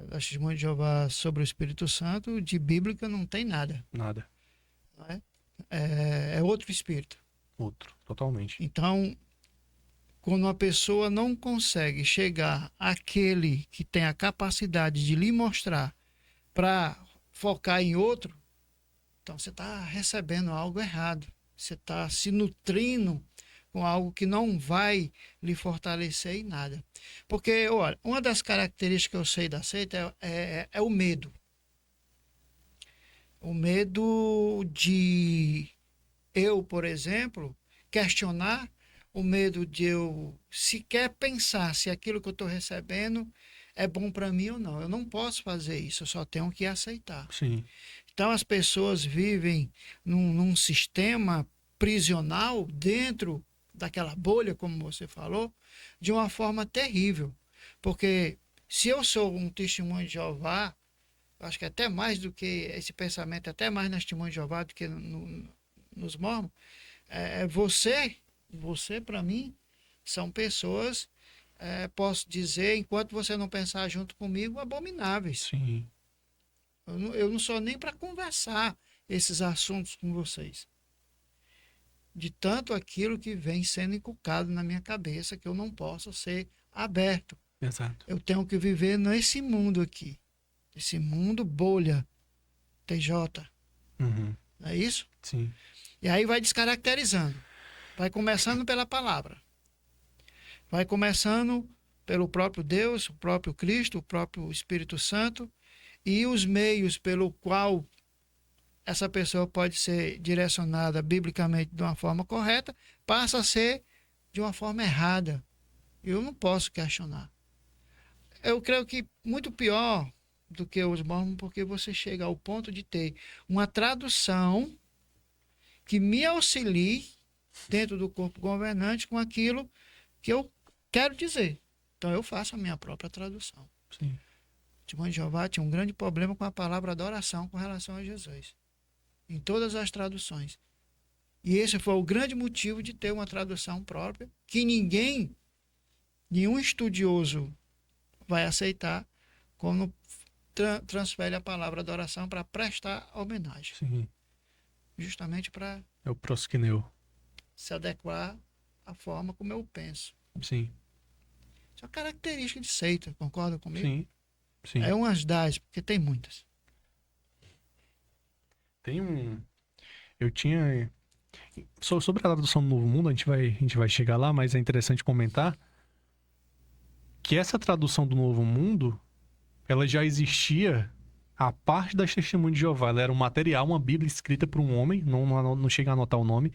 da Testemunha de Jeová sobre o Espírito Santo, de bíblica, não tem nada. Nada. Não é? É outro Espírito. Outro, totalmente. Então, quando uma pessoa não consegue chegar àquele que tem a capacidade de lhe mostrar para focar em outro, então você está recebendo algo errado. Você está se nutrindo com algo que não vai lhe fortalecer em nada. Porque, olha, uma das características que eu sei da seita é o medo. O medo de eu, por exemplo, questionar, o medo de eu sequer pensar se aquilo que eu estou recebendo é bom para mim ou não. Eu não posso fazer isso, eu só tenho que aceitar. Sim. Então as pessoas vivem num sistema prisional dentro daquela bolha, como você falou, de uma forma terrível. Porque se eu sou um testemunho de Jeová, acho que até mais do que esse pensamento, até mais no testemunho de Jeová do que nos mormons, você para mim, são pessoas, posso dizer, enquanto você não pensar junto comigo, abomináveis. Sim. Eu não sou nem para conversar esses assuntos com vocês. De tanto aquilo que vem sendo inculcado na minha cabeça, que eu não posso ser aberto. Exato. Eu tenho que viver nesse mundo aqui. Esse mundo bolha, TJ. Uhum. Não é isso? Sim. E aí vai descaracterizando. Vai começando pela palavra. Vai começando pelo próprio Deus, o próprio Cristo, o próprio Espírito Santo e os meios pelo qual essa pessoa pode ser direcionada biblicamente de uma forma correta, passa a ser de uma forma errada. Eu não posso questionar. Eu creio que muito pior do que os mormons, porque você chega ao ponto de ter uma tradução que me auxilie dentro do corpo governante com aquilo que eu quero dizer. Então eu faço a minha própria tradução. Sim. O Testemunho de Jeová tinha um grande problema com a palavra adoração com relação a Jesus. Em todas as traduções. E esse foi o grande motivo de ter uma tradução própria, que nenhum estudioso vai aceitar quando transfere a palavra adoração para prestar homenagem. Sim. Justamente para É o prosquineu. se adequar à forma como eu penso. Sim. Isso é uma característica de seita, concorda comigo? Sim. Sim. É umas das, porque tem muitas. Tem um. Eu tinha. Sobre a tradução do Novo Mundo, a gente vai chegar lá, mas é interessante comentar que essa tradução do Novo Mundo, ela já existia a parte das Testemunhas de Jeová. Ela era um material, uma Bíblia escrita por um homem, não chega a anotar o nome,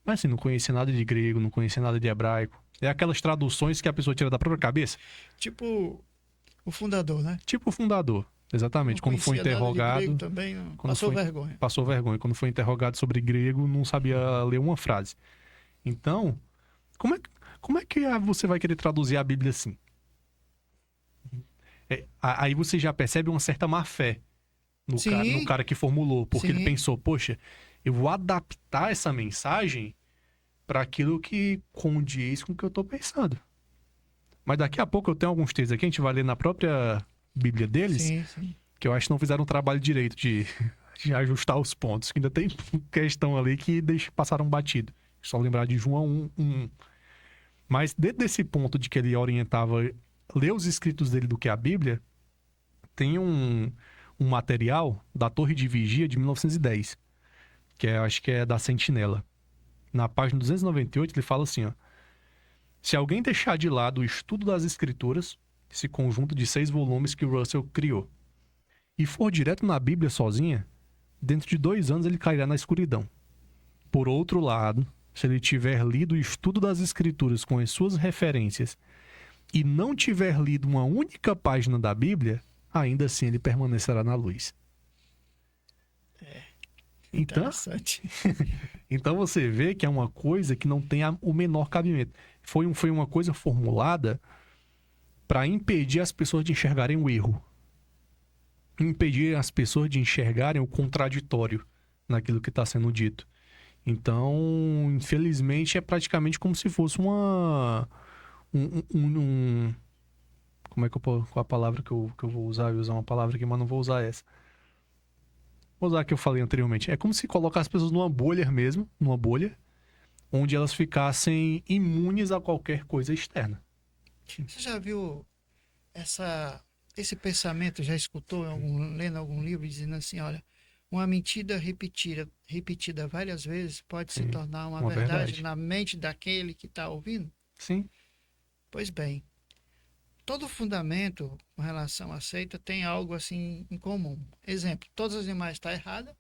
mas assim, não conhecia nada de grego, não conhecia nada de hebraico. É aquelas traduções que a pessoa tira da própria cabeça. Tipo o fundador, né? Tipo o fundador, exatamente. Não Quando foi conhecia nada de grego interrogado, também, não. quando Passou foi- vergonha. passou vergonha. Quando foi interrogado sobre grego, não sabia ler uma frase. Então, como é que você vai querer traduzir a Bíblia assim? Aí você já percebe uma certa má fé no Sim. cara que formulou, porque ele Sim. pensou, poxa, eu vou adaptar essa mensagem para aquilo que condiz com o que eu estou pensando. Mas daqui a pouco eu tenho alguns textos aqui, a gente vai ler na própria Bíblia deles, Sim, sim. que eu acho que não fizeram um trabalho direito de ajustar os pontos, que ainda tem questão ali que passaram batido. Só lembrar de João 1:1. Mas dentro desse ponto de que ele orientava ler os escritos dele do que a Bíblia, tem um material da Torre de Vigia de 1910, que acho que é da Sentinela. Na página 298 ele fala assim, ó: se alguém deixar de lado o estudo das escrituras, esse conjunto de 6 volumes que o Russell criou, e for direto na Bíblia sozinha, dentro de 2 anos ele cairá na escuridão. Por outro lado, se ele tiver lido o estudo das escrituras com as suas referências e não tiver lido uma única página da Bíblia, ainda assim ele permanecerá na luz. Então, Interessante. então você vê que é uma coisa que não tem o menor cabimento. Foi uma coisa formulada para impedir as pessoas de enxergarem o erro. Impedir as pessoas de enxergarem o contraditório naquilo que está sendo dito. Então, infelizmente, é praticamente como se fosse como é que qual a palavra que eu vou usar? Eu vou usar uma palavra aqui, mas não vou usar essa. Vou usar a que eu falei anteriormente. É como se colocar as pessoas numa bolha mesmo, numa bolha, onde elas ficassem imunes a qualquer coisa externa. Você já viu esse pensamento, já escutou lendo algum livro, dizendo assim, olha, uma mentira repetida várias vezes pode se Sim, tornar uma uma verdade verdade. na mente daquele que está ouvindo? Sim. Pois bem, todo fundamento com relação à seita tem algo assim em comum. Exemplo, todas as demais estão erradas,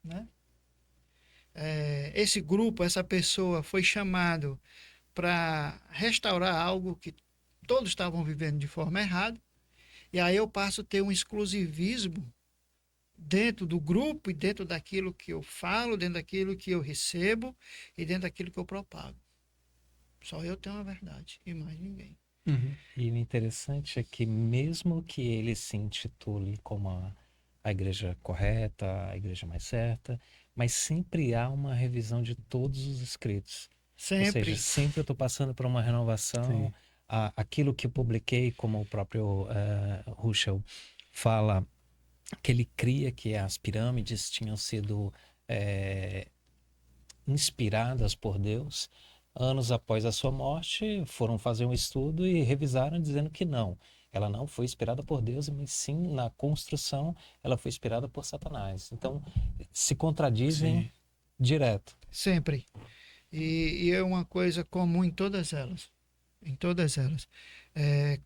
né? Esse grupo, essa pessoa foi chamado para restaurar algo que todos estavam vivendo de forma errada, e aí eu passo a ter um exclusivismo dentro do grupo e dentro daquilo que eu falo, dentro daquilo que eu recebo e dentro daquilo que eu propago. Só eu tenho a verdade e mais ninguém. Uhum. E o interessante é que mesmo que ele se intitule como a igreja correta, a igreja mais certa, mas sempre há uma revisão de todos os escritos. Ou seja, Sempre. sempre eu estou passando por uma renovação. Sim. Aquilo que eu publiquei, como o próprio Ruschel fala, que ele cria que as pirâmides tinham sido inspiradas por Deus. Anos após a sua morte, foram fazer um estudo e revisaram dizendo que não. Ela não foi inspirada por Deus, mas sim na construção, ela foi inspirada por Satanás. Então, se contradizem Sim. direto. Sempre. E é uma coisa comum em todas elas. Em todas elas. É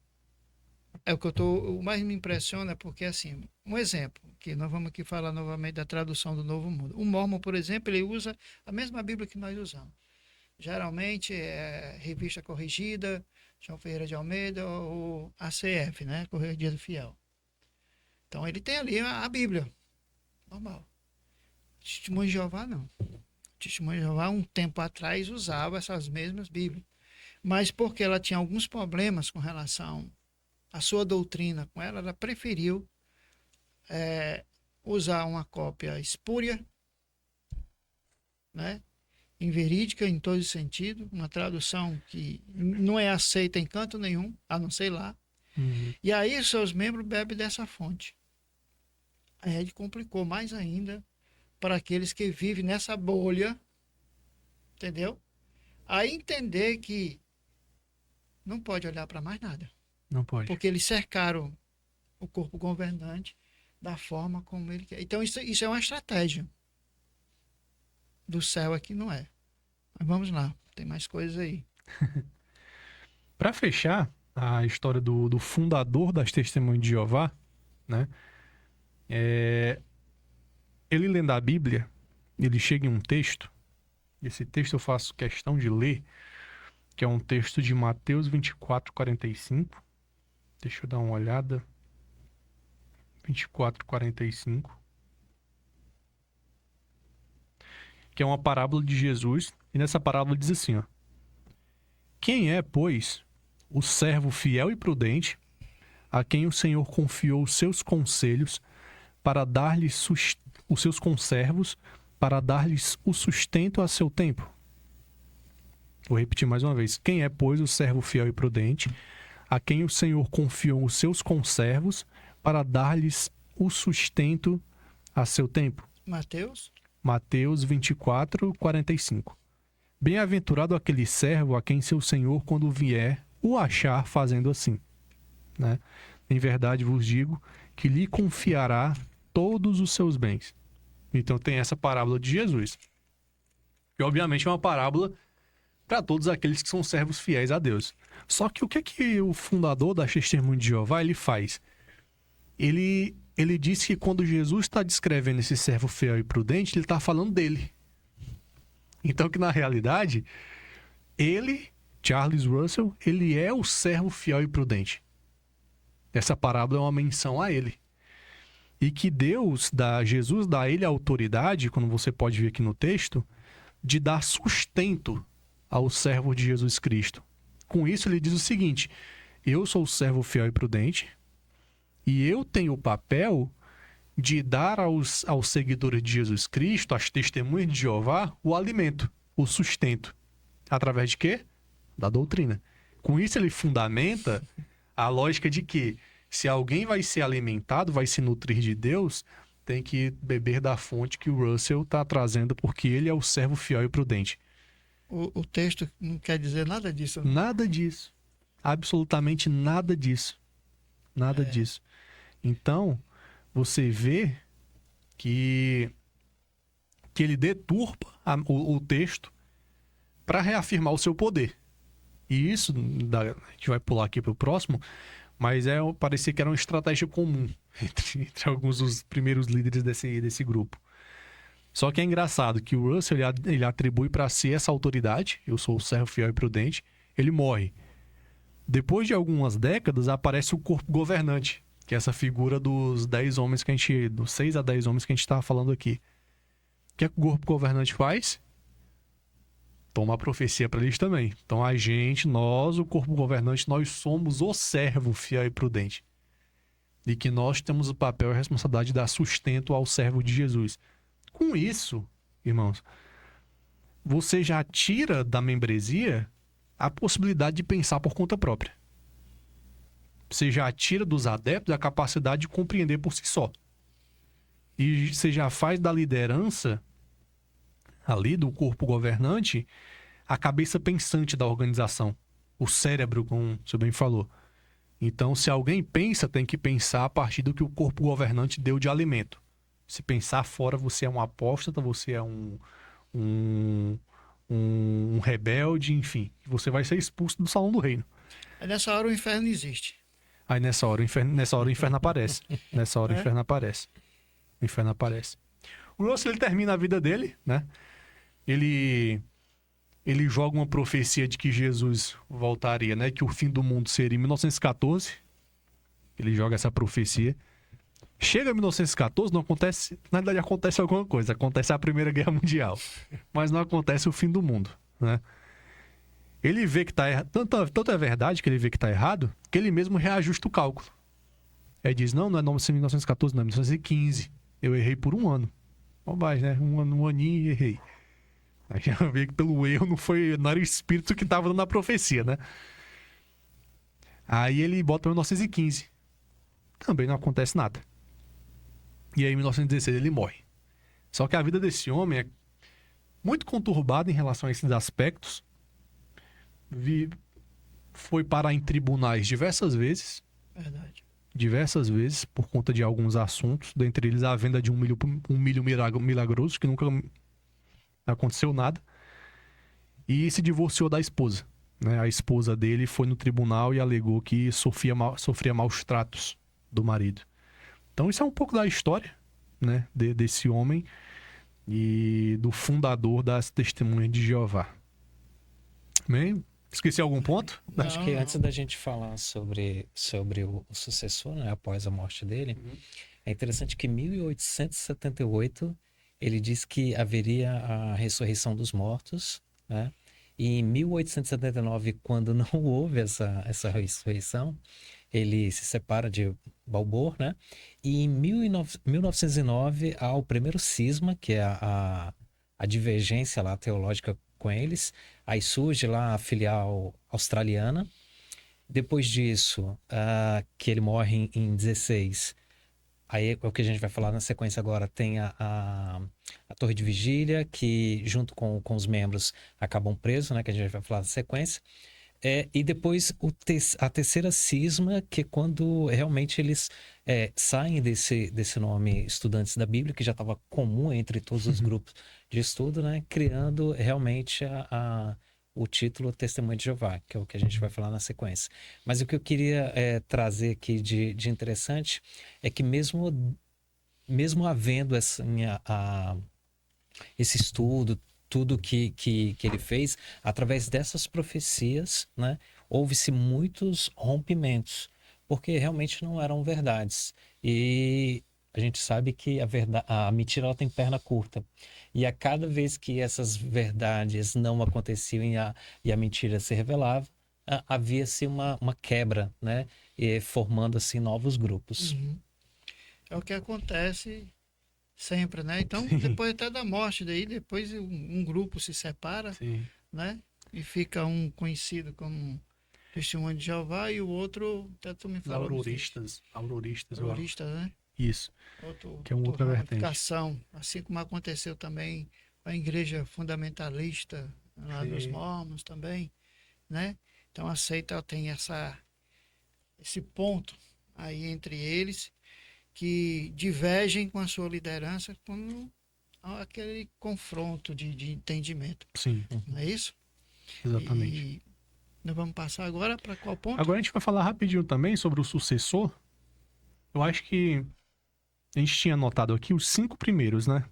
o que o mais me impressiona, porque assim, um exemplo, que nós vamos aqui falar novamente da tradução do Novo Mundo. O Mormon, por exemplo, ele usa a mesma Bíblia que nós usamos. Geralmente é Revista Corrigida, João Ferreira de Almeida ou ACF, né? Corregia do Fiel. Então ele tem ali a Bíblia, normal. Testemunho de Jeová não. Testemunho de Jeová, um tempo atrás, usava essas mesmas Bíblias. Mas porque ela tinha alguns problemas com relação à sua doutrina com ela, ela preferiu usar uma cópia espúria, né? Inverídica em todo sentido, uma tradução que não é aceita em canto nenhum, a não ser lá. Uhum. E aí seus membros bebem dessa fonte. Aí ele complicou mais ainda para aqueles que vivem nessa bolha, entendeu? Aí entender que não pode olhar para mais nada, Não pode. porque eles cercaram o corpo governante da forma como ele quer. Então isso é uma estratégia do céu, aqui não é. Mas vamos lá, tem mais coisas aí. Para fechar a história do fundador das Testemunhas de Jeová, né? Ele lendo a Bíblia, ele chega em um texto. Esse texto eu faço questão de ler, que é um texto de Mateus 24:45. Deixa eu dar uma olhada. 24:45. Que é uma parábola de Jesus. E nessa parábola diz assim, ó: Quem é, pois, o servo fiel e prudente, a quem o Senhor confiou os seus conselhos para dar-lhes os seus conservos, para dar-lhes o sustento a seu tempo? Vou repetir mais uma vez. Quem é, pois, o servo fiel e prudente, a quem o Senhor confiou os seus conservos, para dar-lhes o sustento a seu tempo? Mateus? Mateus 24:45. Bem-aventurado aquele servo a quem seu senhor, quando vier, o achar fazendo assim, né? Em verdade vos digo que lhe confiará todos os seus bens. Então tem essa parábola de Jesus, que obviamente é uma parábola para todos aqueles que são servos fiéis a Deus. Só que o que o fundador da Testemunha de Jeová ele faz? Ele diz que quando Jesus está descrevendo esse servo fiel e prudente, ele está falando dele. Então que na realidade, ele, Charles Russell, ele é o servo fiel e prudente. Essa parábola é uma menção a ele. E que Jesus dá a ele a autoridade, como você pode ver aqui no texto, de dar sustento ao servo de Jesus Cristo. Com isso ele diz o seguinte: eu sou o servo fiel e prudente, e eu tenho o papel de dar aos seguidores de Jesus Cristo, às testemunhas de Jeová, o alimento, o sustento. Através de quê? Da doutrina. Com isso ele fundamenta a lógica de que se alguém vai ser alimentado, vai se nutrir de Deus, tem que beber da fonte que o Russell está trazendo, porque ele é o servo fiel e prudente. O texto não quer dizer nada disso. Né? Nada disso. Absolutamente nada disso. Nada disso. Então, você vê que ele deturpa o texto para reafirmar o seu poder. E isso, a gente vai pular aqui para o próximo, mas parecia que era uma estratégia comum entre alguns dos primeiros líderes desse grupo. Só que é engraçado que o Russell ele atribui para si essa autoridade, eu sou o servo fiel e prudente, ele morre. Depois de algumas décadas, aparece o corpo governante, que é essa figura dos 10 homens dos 6 a 10 homens que a gente estava falando aqui. O que é que o corpo governante faz? Toma a profecia para eles também. Então nós, o corpo governante, nós somos o servo fiel e prudente. E que nós temos o papel e a responsabilidade de dar sustento ao servo de Jesus. Com isso, irmãos, você já tira da membresia a possibilidade de pensar por conta própria. Você já tira dos adeptos a capacidade de compreender por si só. E você já faz da liderança ali, do corpo governante, a cabeça pensante da organização. O cérebro, como o senhor bem falou. Então, se alguém pensa, tem que pensar a partir do que o corpo governante deu de alimento. Se pensar fora, você é um apóstata, você é um rebelde, enfim. Você vai ser expulso do salão do reino. Aí nessa hora o inferno existe. Aí nessa hora o inferno aparece. Nessa hora o inferno aparece. O inferno aparece. O Russell, ele termina a vida dele, né? Ele joga uma profecia de que Jesus voltaria, né? Que o fim do mundo seria em 1914. Ele joga essa profecia. Chega em 1914, não acontece... Na verdade, acontece alguma coisa. Acontece a Primeira Guerra Mundial. Mas não acontece o fim do mundo, né? Ele vê que tá errado. Tanto é verdade que ele vê que tá errado, que ele mesmo reajusta o cálculo. Ele diz, não é 1914, não, é 1915. Eu errei por um ano. Bobagem, né? Um aninho e errei. Aí já vê que pelo erro não era o espírito que estava dando a profecia, né? Aí ele bota 1915. Também não acontece nada. E aí em 1916 ele morre. Só que a vida desse homem é muito conturbada em relação a esses aspectos. Foi parar em tribunais diversas vezes. Verdade. Diversas vezes, por conta de alguns assuntos. Dentre eles a venda de um milho milagroso, que nunca aconteceu nada. E se divorciou da esposa, né? A esposa dele foi no tribunal e alegou que sofria maus tratos do marido. Então isso é um pouco da história, né? Desse homem e do fundador das Testemunhas de Jeová. Bem, esqueci algum ponto? Acho que antes da gente falar sobre o sucessor, né, após a morte dele, é interessante que em 1878 ele diz que haveria a ressurreição dos mortos, né? E em 1879, quando não houve essa ressurreição, ele se separa de Balboa, né? E em 1909 há o primeiro cisma, que é a divergência lá teológica com eles. Aí surge lá a filial australiana. Depois disso, que ele morre em 16, aí é o que a gente vai falar na sequência agora, tem a Torre de Vigília, que junto com os membros acabam presos, né, que a gente vai falar na sequência. E depois a terceira cisma, que é quando realmente eles saem desse nome Estudantes da Bíblia, que já estava comum entre todos os grupos de estudo, né, criando realmente o título Testemunho de Jeová, que é o que a gente vai falar na sequência. Mas o que eu queria trazer aqui de interessante é que mesmo havendo esse estudo, tudo que ele fez, através dessas profecias, né, houve-se muitos rompimentos, porque realmente não eram verdades. E a gente sabe que a mentira ela tem perna curta. E a cada vez que essas verdades não aconteciam e a mentira se revelava, havia-se uma quebra, né, formando assim novos grupos. Uhum. É o que acontece sempre, né? Então, depois até da morte daí, depois um grupo se separa, Sim. né? E fica um conhecido como Testemunho de Jeová e o outro, até tu me Os falou. auroristas, Auroristas, né? Isso, que é uma outra vertente. Ramificação, assim como aconteceu também com a Igreja Fundamentalista lá dos Mormons também, né? Então a seita tem esse ponto aí entre eles que divergem com a sua liderança com aquele confronto de entendimento. Sim, Não é isso? exatamente. E nós vamos passar agora para qual ponto? Agora a gente vai falar rapidinho também sobre o sucessor. Eu acho que a gente tinha anotado aqui os 5 primeiros, né?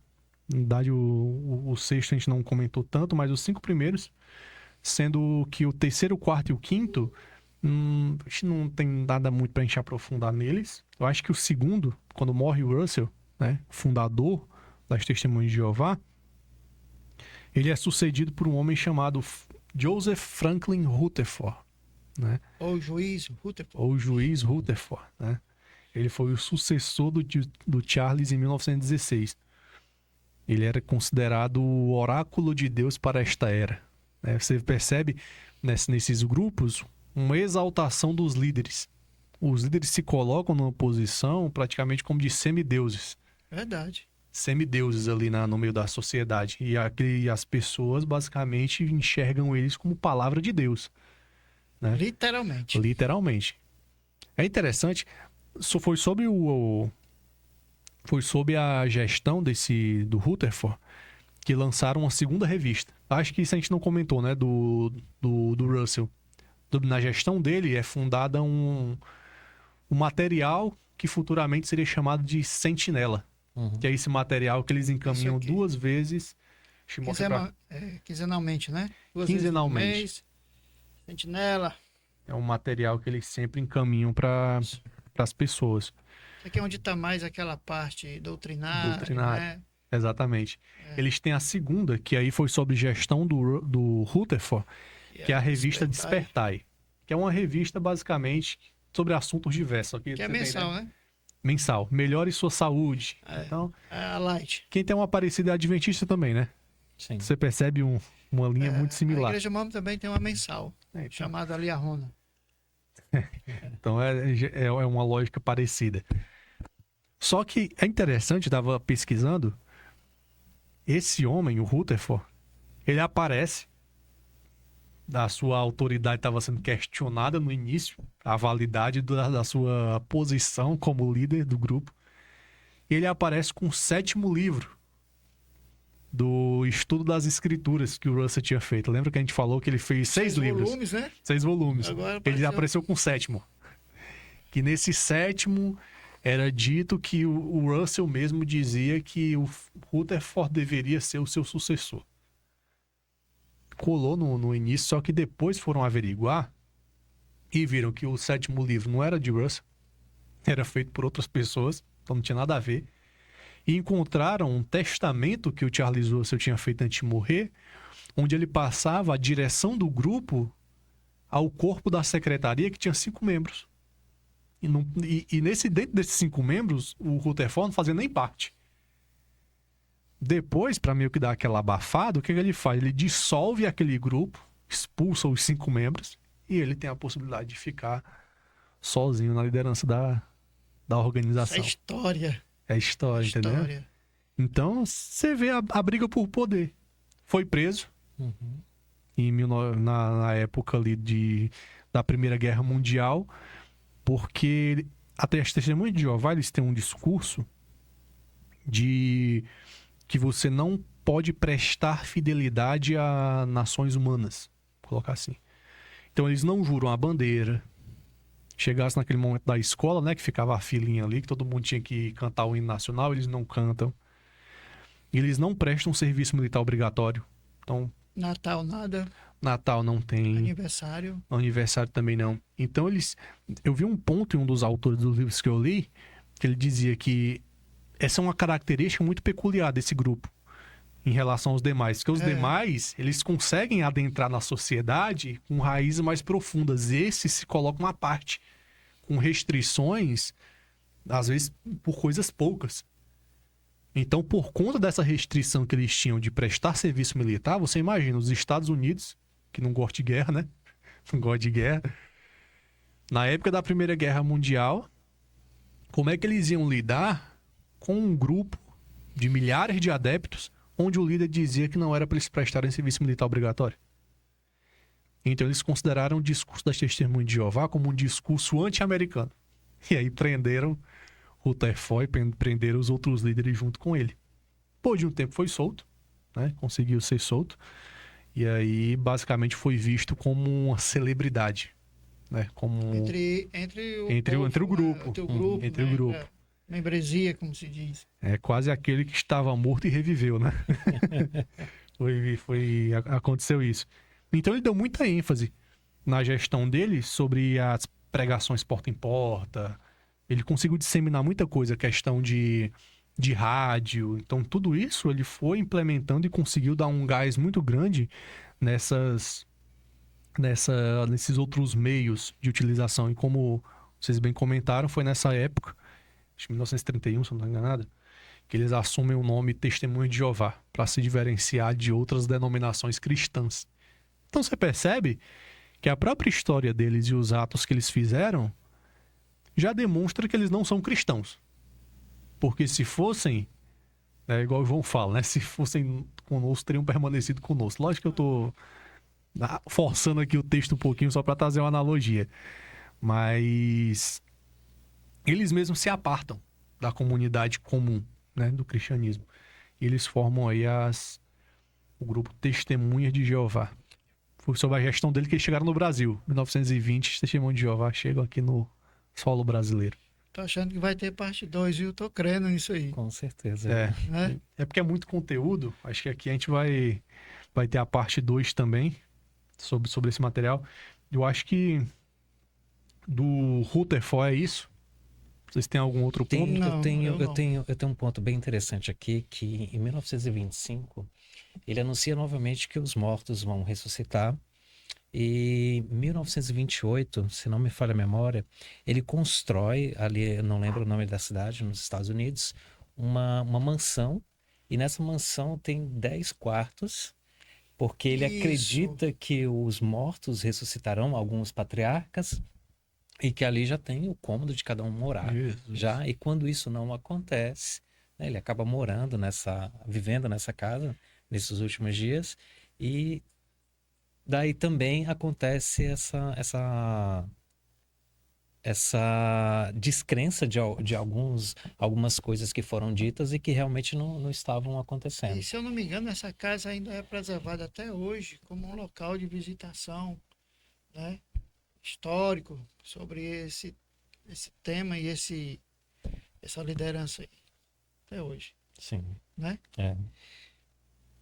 Na verdade, o sexto a gente não comentou tanto, mas os 5 primeiros, sendo que o terceiro, o quarto e o quinto, a gente não tem nada muito pra gente aprofundar neles. Eu acho que o segundo, quando morre o Russell, né? Fundador das Testemunhas de Jeová, ele é sucedido por um homem chamado Joseph Franklin Rutherford, né? Ou juiz, Rutherford. Ou juiz Rutherford, né? Ele foi o sucessor do Charles em 1916. Ele era considerado o oráculo de Deus para esta era, né? Você percebe nesses grupos uma exaltação dos líderes. Os líderes se colocam numa posição praticamente como de semideuses. Verdade. Semideuses ali no meio da sociedade. E as pessoas basicamente enxergam eles como palavra de Deus, né? Literalmente. Literalmente. É interessante, foi sob a gestão do Rutherford que lançaram uma segunda revista. Acho que isso a gente não comentou, né? Do Russell. Na gestão dele é fundada um material que futuramente seria chamado de Sentinela. Que é esse material que eles encaminham Isso aqui. 2 vezes. Deixa eu mostrar Quinzenalmente, né? 2 Quinzenalmente. vezes por mês. Sentinela. É um material que eles sempre encaminham para as pessoas. Isso aqui é onde está mais aquela parte doutrinária. Doutrinária. Né? Exatamente. Eles têm a segunda, que aí foi sob gestão do Rutherford, que é a revista Despertai. Que é uma revista, basicamente, sobre assuntos diversos. Aqui Que é você tem, mensal, né? Mensal. Melhore sua saúde. É. Então, É a Light. quem tem uma parecida é adventista também, né? Sim. Você percebe uma linha muito A similar. Igreja Mormon também tem uma mensal, Então, chamada Liahona. Então é uma lógica parecida. Só que é interessante, estava pesquisando, esse homem, o Rutherford, ele aparece, a sua autoridade estava sendo questionada no início, a validade da sua posição como líder do grupo. E ele aparece com o 7º livro do estudo das escrituras que o Russell tinha feito. Lembra que a gente falou que ele fez 6 livros? volumes, né? 6 volumes. Agora Ele apareceu com o 7º. Que nesse 7º era dito que o Russell mesmo dizia que o Rutherford deveria ser o seu sucessor. Colou no início, só que depois foram averiguar e viram que o 7º livro não era de Russell, era feito por outras pessoas, então não tinha nada a ver. E encontraram um testamento que o Charles Russell tinha feito antes de morrer, onde ele passava a direção do grupo ao corpo da secretaria, que tinha 5 membros. Dentro desses 5 membros, o Rutherford não fazia nem parte. Depois, para meio que dar aquela abafada, o que ele faz? Ele dissolve aquele grupo, expulsa os 5 membros, e ele tem a possibilidade de ficar sozinho na liderança da organização. Essa história. É história, entendeu? Então, você vê a briga por poder. Foi preso na época ali da Primeira Guerra Mundial, porque até as Testemunhas de Jeová, eles têm um discurso de que você não pode prestar fidelidade a nações humanas, vou colocar assim. Então eles não juram a bandeira. Chegasse naquele momento da escola, né, que ficava a filinha ali, que todo mundo tinha que cantar o hino nacional, eles não cantam. Eles não prestam serviço militar obrigatório. Então, Natal nada. Natal não tem. Aniversário. Aniversário também não. Então eu vi um ponto em um dos autores dos livros que eu li, que ele dizia que essa é uma característica muito peculiar desse grupo em relação aos demais. Porque os demais, eles conseguem adentrar na sociedade com raízes mais profundas. Esses se colocam à parte, com restrições, às vezes por coisas poucas. Então, por conta dessa restrição que eles tinham de prestar serviço militar, você imagina, os Estados Unidos, que não gostam de guerra, né? Não gostam de guerra. Na época da Primeira Guerra Mundial, como é que eles iam lidar com um grupo de milhares de adeptos, onde o líder dizia que não era para eles prestarem serviço militar obrigatório? Então, eles consideraram o discurso das Testemunhas de Jeová como um discurso anti-americano. E aí prenderam Rutherford e prenderam os outros líderes junto com ele. Depois de um tempo foi solto, né? Conseguiu ser solto. E aí, basicamente, foi visto como uma celebridade, né? Como Entre o grupo. o teu grupo, Entre o né? grupo. É, membresia, como se diz. É quase aquele que estava morto e reviveu, né? Aconteceu isso. Então ele deu muita ênfase na gestão dele sobre as pregações porta em porta. Ele conseguiu disseminar muita coisa, questão de rádio. Então tudo isso ele foi implementando e conseguiu dar um gás muito grande nesses outros meios de utilização. E como vocês bem comentaram, foi nessa época, acho que 1931, se eu não estou enganado, que eles assumem o nome Testemunho de Jeová para se diferenciar de outras denominações cristãs. Então você percebe que a própria história deles e os atos que eles fizeram já demonstra que eles não são cristãos. Porque se fossem, igual o João fala, né? Se fossem conosco, teriam permanecido conosco. Lógico que eu estou forçando aqui o texto um pouquinho só para trazer uma analogia. Mas eles mesmos se apartam da comunidade comum, né, do cristianismo. E eles formam aí o grupo Testemunhas de Jeová. Foi sob a gestão dele que eles chegaram no Brasil. Em 1920, os Testemunhas de Jeová chegam aqui no solo brasileiro. Tô achando que vai ter parte 2, viu? Tô crendo nisso aí. Com certeza. Né? É porque é muito conteúdo. Acho que aqui a gente vai ter a parte 2 também sobre esse material. Eu acho que do Rutherford é isso. Vocês têm algum outro ponto? Não, eu tenho um ponto bem interessante aqui, que em 1925 ele anuncia novamente que os mortos vão ressuscitar. E em 1928, se não me falha a memória, ele constrói ali, eu não lembro o nome da cidade, nos Estados Unidos, uma mansão. E nessa mansão tem 10 quartos, porque ele Isso. acredita que os mortos ressuscitarão, alguns patriarcas, e que ali já tem o cômodo de cada um morar. Já, e quando isso não acontece, né, ele acaba vivendo nessa casa nesses últimos dias, e daí também acontece essa descrença de algumas coisas que foram ditas e que realmente não estavam acontecendo. E se eu não me engano, essa casa ainda é preservada até hoje como um local de visitação, né, histórico sobre esse tema e essa liderança aí, até hoje. Sim. Né? É.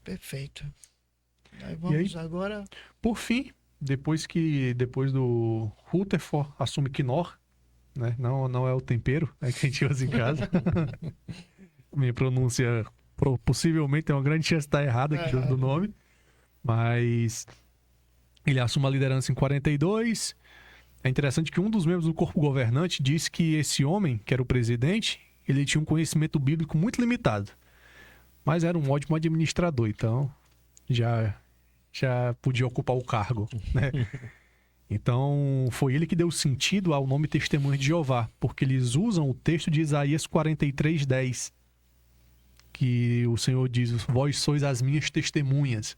Perfeito. Aí vamos aí, agora... Por fim, depois do Rutherford assume Knorr, né? Não é o tempero, que a gente usa em casa. Minha pronúncia possivelmente tem uma grande chance de estar errada aqui do nome. Mas ele assume a liderança em 42. É interessante que um dos membros do corpo governante disse que esse homem, que era o presidente, ele tinha um conhecimento bíblico muito limitado. Mas era um ótimo administrador, então já podia ocupar o cargo, né? Então, foi ele que deu sentido ao nome Testemunhas de Jeová, porque eles usam o texto de Isaías 43:10, que o Senhor diz: vós sois as minhas testemunhas.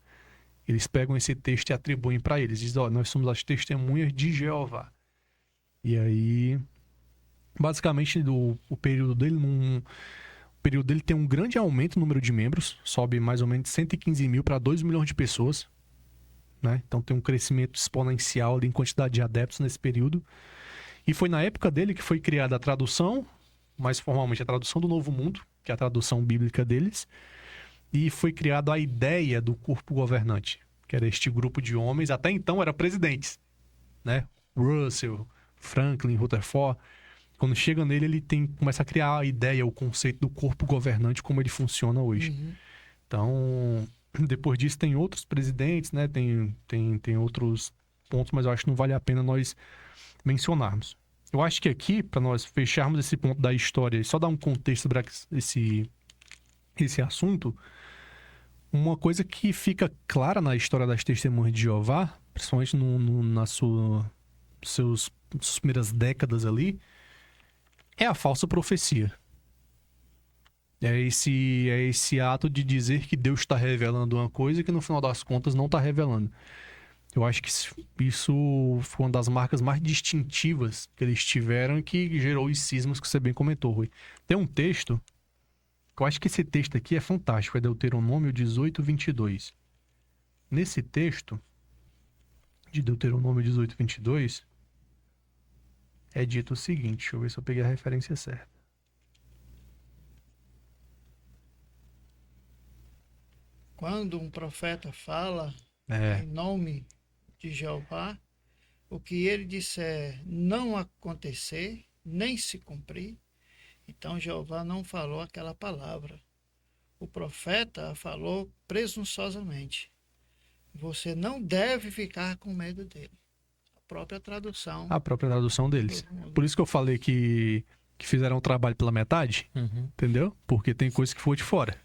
Eles pegam esse texto e atribuem para eles. Dizem: nós somos as testemunhas de Jeová. E aí, basicamente, o período dele tem um grande aumento no número de membros, sobe mais ou menos de 115 mil para 2 milhões de pessoas, né? Então tem um crescimento exponencial ali em quantidade de adeptos nesse período. E foi na época dele que foi criada a tradução, mais formalmente a tradução do Novo Mundo, que é a tradução bíblica deles, e foi criada a ideia do corpo governante, que era este grupo de homens, até então eram presidentes, né? Russell, Franklin, Rutherford. Quando chega nele, ele começa a criar a ideia, o conceito do corpo governante, como ele funciona hoje. Uhum. Então, depois disso tem outros presidentes, né? Tem outros pontos, mas eu acho que não vale a pena nós mencionarmos. Eu acho que aqui, para nós fecharmos esse ponto da história e só dar um contexto sobre esse assunto, uma coisa que fica clara na história das Testemunhas de Jeová, principalmente nas suas primeiras décadas ali, é a falsa profecia. É esse ato de dizer que Deus está revelando uma coisa que no final das contas não está revelando. Eu acho que isso foi uma das marcas mais distintivas que eles tiveram e que gerou os cismas que você bem comentou, Rui. Tem um texto, que eu acho que esse texto aqui é fantástico, é Deuteronômio 18:22. Nesse texto, de Deuteronômio 18:22, é dito o seguinte, deixa eu ver se eu peguei a referência certa. Quando um profeta fala É, em nome de Jeová, o que ele disser não acontecer, nem se cumprir, então Jeová não falou aquela palavra. O profeta a falou presunçosamente. Você não deve ficar com medo dele. A própria tradução. a própria tradução deles. Por isso que eu falei que fizeram o trabalho pela metade, Uhum. entendeu? Porque tem coisa que foi de fora.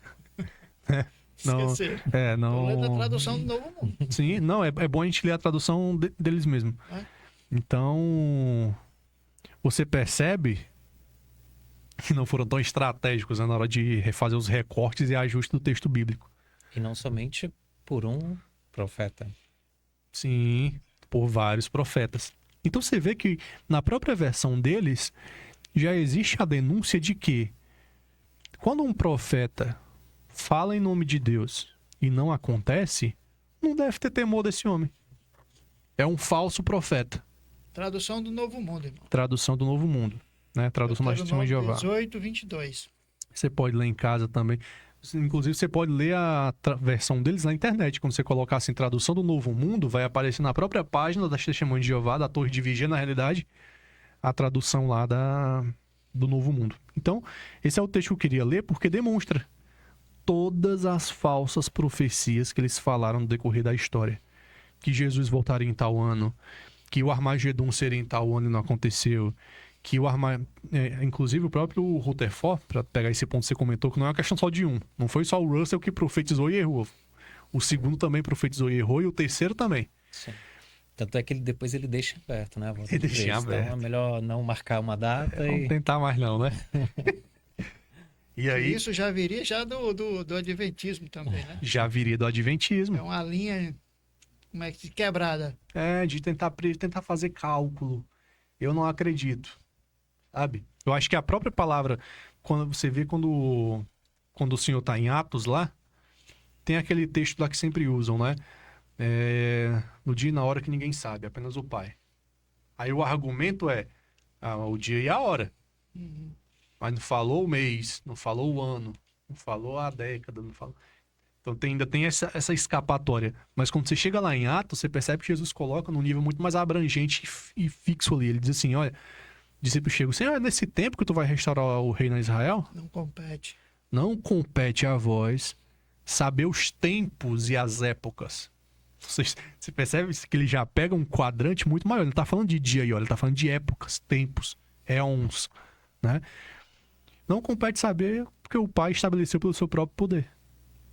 Não, Esquecer. não... Estou lendo a tradução do Novo Mundo. Sim, não, é bom a gente ler a tradução deles mesmo. É. Então, você percebe que não foram tão estratégicos, né, na hora de refazer os recortes e ajustes do texto bíblico. E não somente por um profeta. Sim, por vários profetas. Então você vê que na própria versão deles já existe a denúncia de que quando um profeta fala em nome de Deus e não acontece, não deve ter temor desse homem. É um falso profeta. Tradução do Novo Mundo, irmão. Tradução do Novo Mundo, né? Tradução da Testemunha de Jeová. 18:22. Você pode ler em casa também. Inclusive, você pode ler a versão deles na internet. Quando você colocar assim, tradução do Novo Mundo, vai aparecer na própria página das Testemunhas de Jeová, da Torre de Vigia, na realidade, a tradução lá do Novo Mundo. Então, esse é o texto que eu queria ler, porque demonstra todas as falsas profecias que eles falaram no decorrer da história. Que Jesus voltaria em tal ano, que o Armagedon seria em tal ano e não aconteceu, que inclusive o próprio Rutherford, para pegar esse ponto que você comentou, que não é uma questão só de um. Não foi só o Russell que profetizou e errou. O segundo também profetizou e errou, e o terceiro também. Sim. Tanto é que depois ele deixa aberto, né? Ele deixa aberto. Então é melhor não marcar uma data Não e... tentar mais não, né? E aí, Isso já viria já do Adventismo também, né? já viria do Adventismo. É uma linha, como é que quebrada. De tentar fazer cálculo. Eu não acredito. Sabe? Eu acho que a própria palavra, quando você vê quando o Senhor está em Atos lá, tem aquele texto lá que sempre usam, né? No dia e na hora que ninguém sabe, apenas o Pai. Aí o argumento é o dia e a hora. Uhum. Mas não falou o mês, não falou o ano, não falou a década, não falou... Então ainda tem essa escapatória. Mas quando você chega lá em Atos, você percebe que Jesus coloca num nível muito mais abrangente e fixo ali. Ele diz assim, olha, discípulos chegam assim, nesse tempo que tu vai restaurar o reino a Israel, Não compete. não compete a vós saber os tempos e as épocas. Você percebe que ele já pega um quadrante muito maior. Ele tá falando de dia aí, olha, ele tá falando de épocas, tempos, éons, né? Não compete saber porque o Pai estabeleceu pelo seu próprio poder.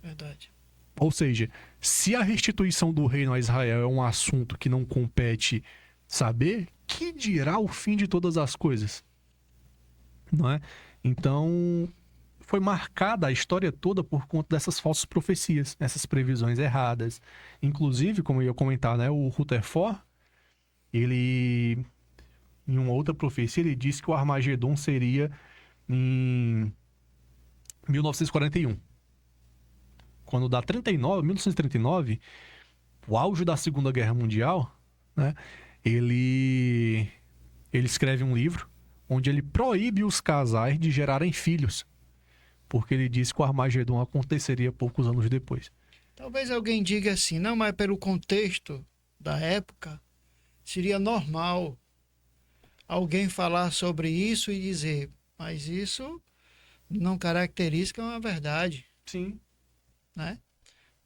Verdade. Ou seja, se a restituição do reino a Israel é um assunto que não compete saber, que dirá o fim de todas as coisas? Não é? Então, foi marcada a história toda por conta dessas falsas profecias, essas previsões erradas. Inclusive, como eu ia comentar, né, o Rutherford, ele, em uma outra profecia, ele disse que o Armagedon seria em 1941. Quando dá 1939, o auge da Segunda Guerra Mundial, né, ele escreve um livro onde ele proíbe os casais de gerarem filhos, porque ele diz que o Armagedon aconteceria poucos anos depois. Talvez alguém diga assim, não, mas pelo contexto da época, seria normal alguém falar sobre isso e dizer, mas isso não caracteriza uma verdade, Sim. né?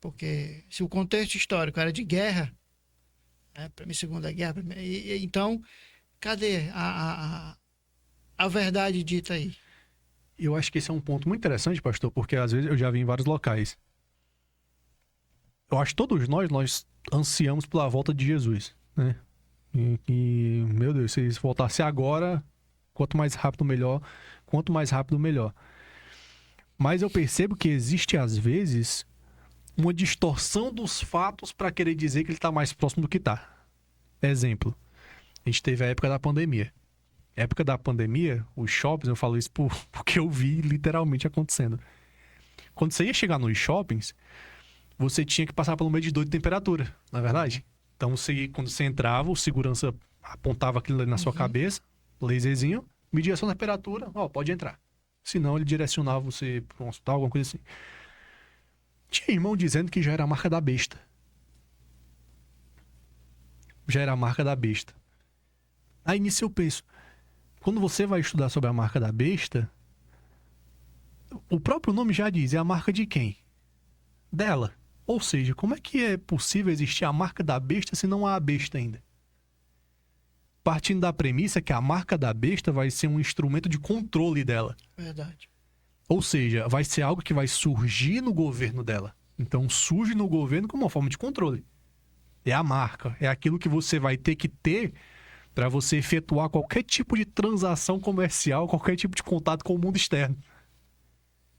Porque se o contexto histórico era de guerra, né? Segunda Guerra, então, cadê a verdade dita aí? Eu acho que esse é um ponto muito interessante, pastor, porque às vezes eu já vi em vários locais. Eu acho que todos nós ansiamos pela volta de Jesus, né? E, meu Deus, se eles voltassem agora, quanto mais rápido melhor, quanto mais rápido melhor. Mas eu percebo que existe às vezes uma distorção dos fatos para querer dizer que ele está mais próximo do que está. Exemplo, a gente teve a época da pandemia. Época da pandemia, os shoppings, eu falo isso porque eu vi literalmente acontecendo. Quando você ia chegar nos shoppings, você tinha que passar pelo medidor de temperatura, não é verdade? Então, quando você entrava, o segurança apontava aquilo ali na sua cabeça, laserzinho, media a sua temperatura, pode entrar. Senão, ele direcionava você para um hospital, alguma coisa assim. Tinha irmão dizendo que já era a marca da besta. Já era a marca da besta. Aí nisso eu penso, quando você vai estudar sobre a marca da besta, o próprio nome já diz, é a marca de quem? Dela. Ou seja, como é que é possível existir a marca da besta se não há a besta ainda? Partindo da premissa que a marca da besta vai ser um instrumento de controle dela. Verdade. Ou seja, vai ser algo que vai surgir no governo dela. Então surge no governo como uma forma de controle. É a marca, é aquilo que você vai ter que ter para você efetuar qualquer tipo de transação comercial, qualquer tipo de contato com o mundo externo.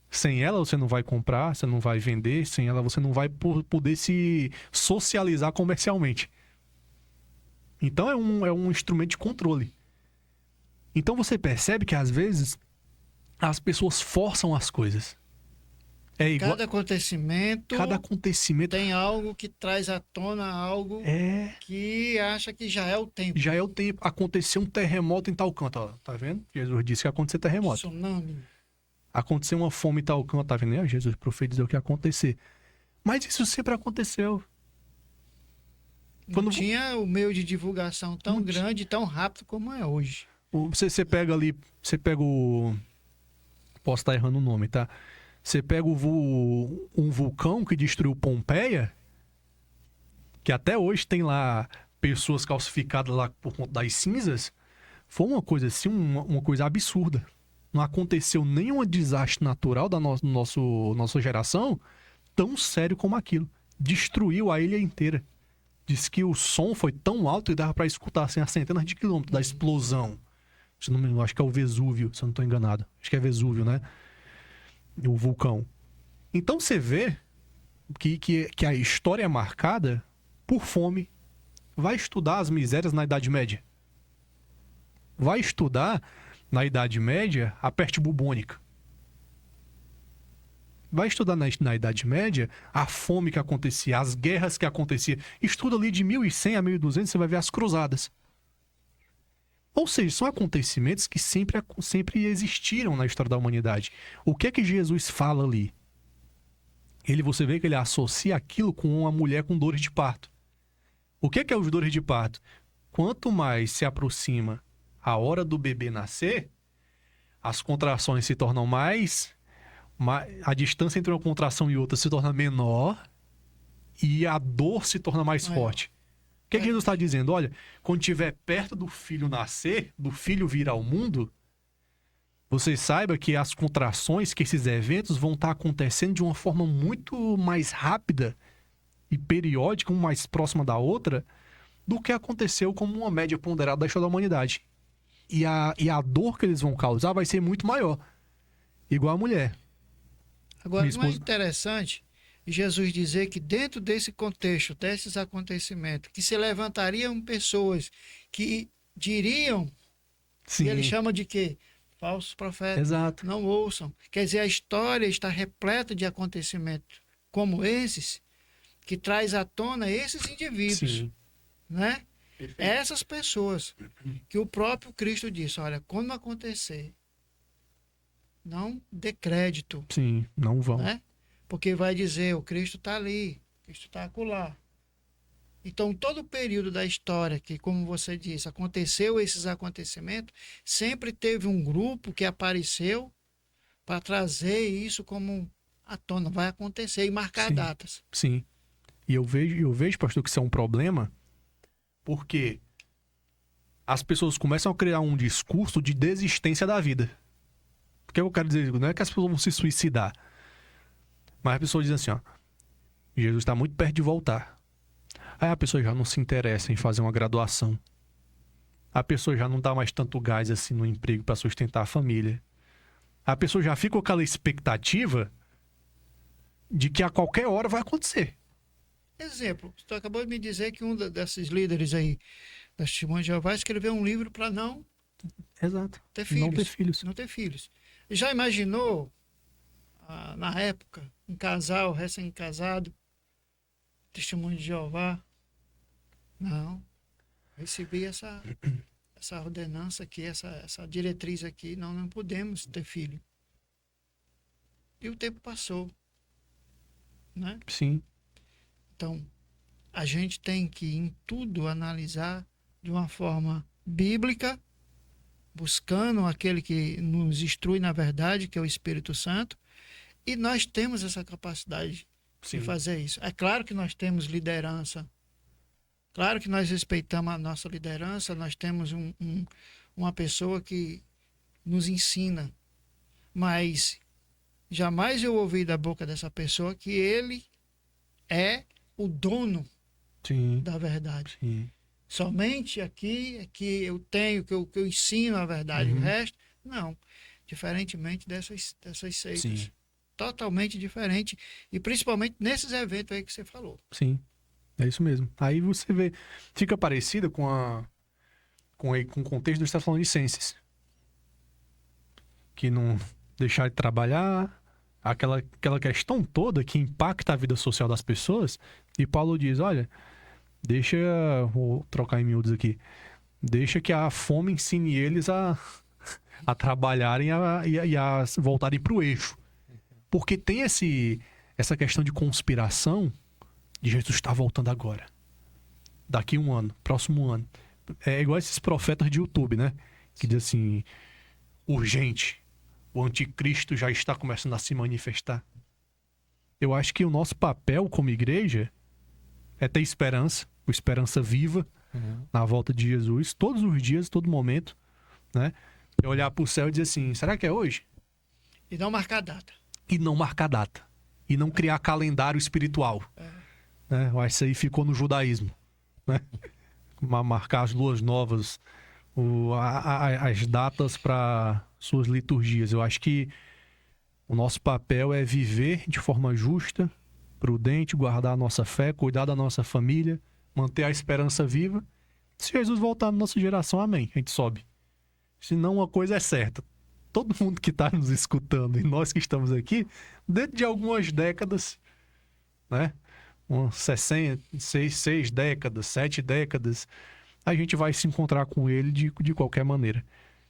Sem ela você não vai comprar, você não vai vender, sem ela você não vai poder se socializar comercialmente. Então é um instrumento de controle. Então você percebe que às vezes as pessoas forçam as coisas. É igual... Cada acontecimento tem algo que traz à tona algo que acha que já é o tempo. Já é o tempo. Aconteceu um terremoto em tal canto, ó. Tá vendo? Jesus disse que ia acontecer terremoto. Tsunami. Aconteceu uma fome em tal canto, tá vendo? Jesus profetizou o que ia acontecer. Mas isso sempre aconteceu. Não tinha o meio de divulgação tão grande, tão rápido como é hoje. Você pega ali, posso estar errando o nome, tá? Você pega um vulcão que destruiu Pompeia, que até hoje tem lá pessoas calcificadas lá por conta das cinzas. Foi uma coisa assim, uma coisa absurda. Não aconteceu nenhum desastre natural da nossa geração tão sério como aquilo. Destruiu a ilha inteira. Diz que o som foi tão alto que dava para escutar assim, a centenas de quilômetros da explosão. Se não me engano, acho que é o Vesúvio, se eu não estou enganado. Acho que é Vesúvio, né? O vulcão. Então você vê que a história é marcada por fome. Vai estudar as misérias na Idade Média. Vai estudar, na Idade Média, a peste bubônica. Vai estudar na Idade Média a fome que acontecia, as guerras que aconteciam. Estuda ali de 1100 a 1200, você vai ver as cruzadas. Ou seja, são acontecimentos que sempre existiram na história da humanidade. O que é que Jesus fala ali? Você vê que ele associa aquilo com uma mulher com dores de parto. O que é os dores de parto? Quanto mais se aproxima a hora do bebê nascer, as contrações se tornam a distância entre uma contração e outra se torna menor e a dor se torna mais forte. O que Jesus está dizendo? Olha, quando estiver perto do filho nascer, do filho vir ao mundo, você saiba que as contrações, que esses eventos vão estar acontecendo de uma forma muito mais rápida e periódica, uma mais próxima da outra, do que aconteceu como uma média ponderada da história da humanidade. E a dor que eles vão causar vai ser muito maior. Igual a mulher. Agora, não é interessante Jesus dizer que dentro desse contexto, desses acontecimentos, que se levantariam pessoas que diriam, Sim. E ele chama de quê? Falsos profetas. Exato. Não ouçam. Quer dizer, a história está repleta de acontecimentos como esses, que traz à tona esses indivíduos. Sim. Né? Essas pessoas que o próprio Cristo disse, olha, quando acontecer, não dê crédito. Sim, não vão. Né? Porque vai dizer, o Cristo está ali, o Cristo está acolá. Então, todo o período da história que, como você disse, aconteceu esses acontecimentos, sempre teve um grupo que apareceu para trazer isso como à tona, vai acontecer e marcar datas. Sim. E eu vejo, pastor, que isso é um problema, porque as pessoas começam a criar um discurso de desistência da vida. O que eu quero dizer? Não é que as pessoas vão se suicidar. Mas a pessoa diz assim, ó, Jesus está muito perto de voltar. Aí a pessoa já não se interessa em fazer uma graduação. A pessoa já não dá mais tanto gás assim no emprego para sustentar a família. A pessoa já fica com aquela expectativa de que a qualquer hora vai acontecer. Exemplo, tu acabou de me dizer que um desses líderes aí da Testemunha de Jeová escreveu um livro para não Exato. ter filhos. Não ter filhos. Não ter filhos. Já imaginou, na época, um casal recém-casado, Testemunho de Jeová? Não. Recebi essa ordenança aqui, essa diretriz aqui. Não podemos ter filho. E o tempo passou. Né? Sim. Então, a gente tem que, em tudo, analisar de uma forma bíblica, buscando aquele que nos instrui na verdade, que é o Espírito Santo, e nós temos essa capacidade Sim. de fazer isso. É claro que nós temos liderança, claro que nós respeitamos a nossa liderança, nós temos uma pessoa que nos ensina, mas jamais eu ouvi da boca dessa pessoa que ele é o dono Sim. da verdade. Sim. Somente aqui é que eu tenho, que eu ensino a verdade. Uhum. O resto, não. Diferentemente dessas seitas. Sim. Totalmente diferente. E principalmente nesses eventos aí que você falou. Sim. É isso mesmo. Aí você vê, fica parecido com o contexto dos Tessalonicenses. Que não deixar de trabalhar, aquela questão toda que impacta a vida social das pessoas. E Paulo diz, olha, vou trocar em miúdos aqui, deixa que a fome ensine eles a trabalharem e a voltarem para o eixo. Porque tem essa questão de conspiração de Jesus está voltando agora. Daqui um ano, próximo ano. É igual esses profetas de YouTube, né? Que diz assim, urgente, o anticristo já está começando a se manifestar. Eu acho que o nosso papel como igreja é ter esperança viva na volta de Jesus, todos os dias, todo momento, né? É olhar para o céu e dizer assim, será que é hoje? E não marcar data. E não marcar data. E não criar calendário espiritual. Né? Eu acho que isso aí ficou no judaísmo. Né? Marcar as luas novas, as datas para suas liturgias. Eu acho que o nosso papel é viver de forma justa, prudente, guardar a nossa fé, cuidar da nossa família, manter a esperança viva. Se Jesus voltar na nossa geração, amém, a gente sobe. Senão uma coisa é certa, todo mundo que está nos escutando e nós que estamos aqui, dentro de algumas décadas, né? Umas 6 décadas, 7 décadas, a gente vai se encontrar com ele de qualquer maneira.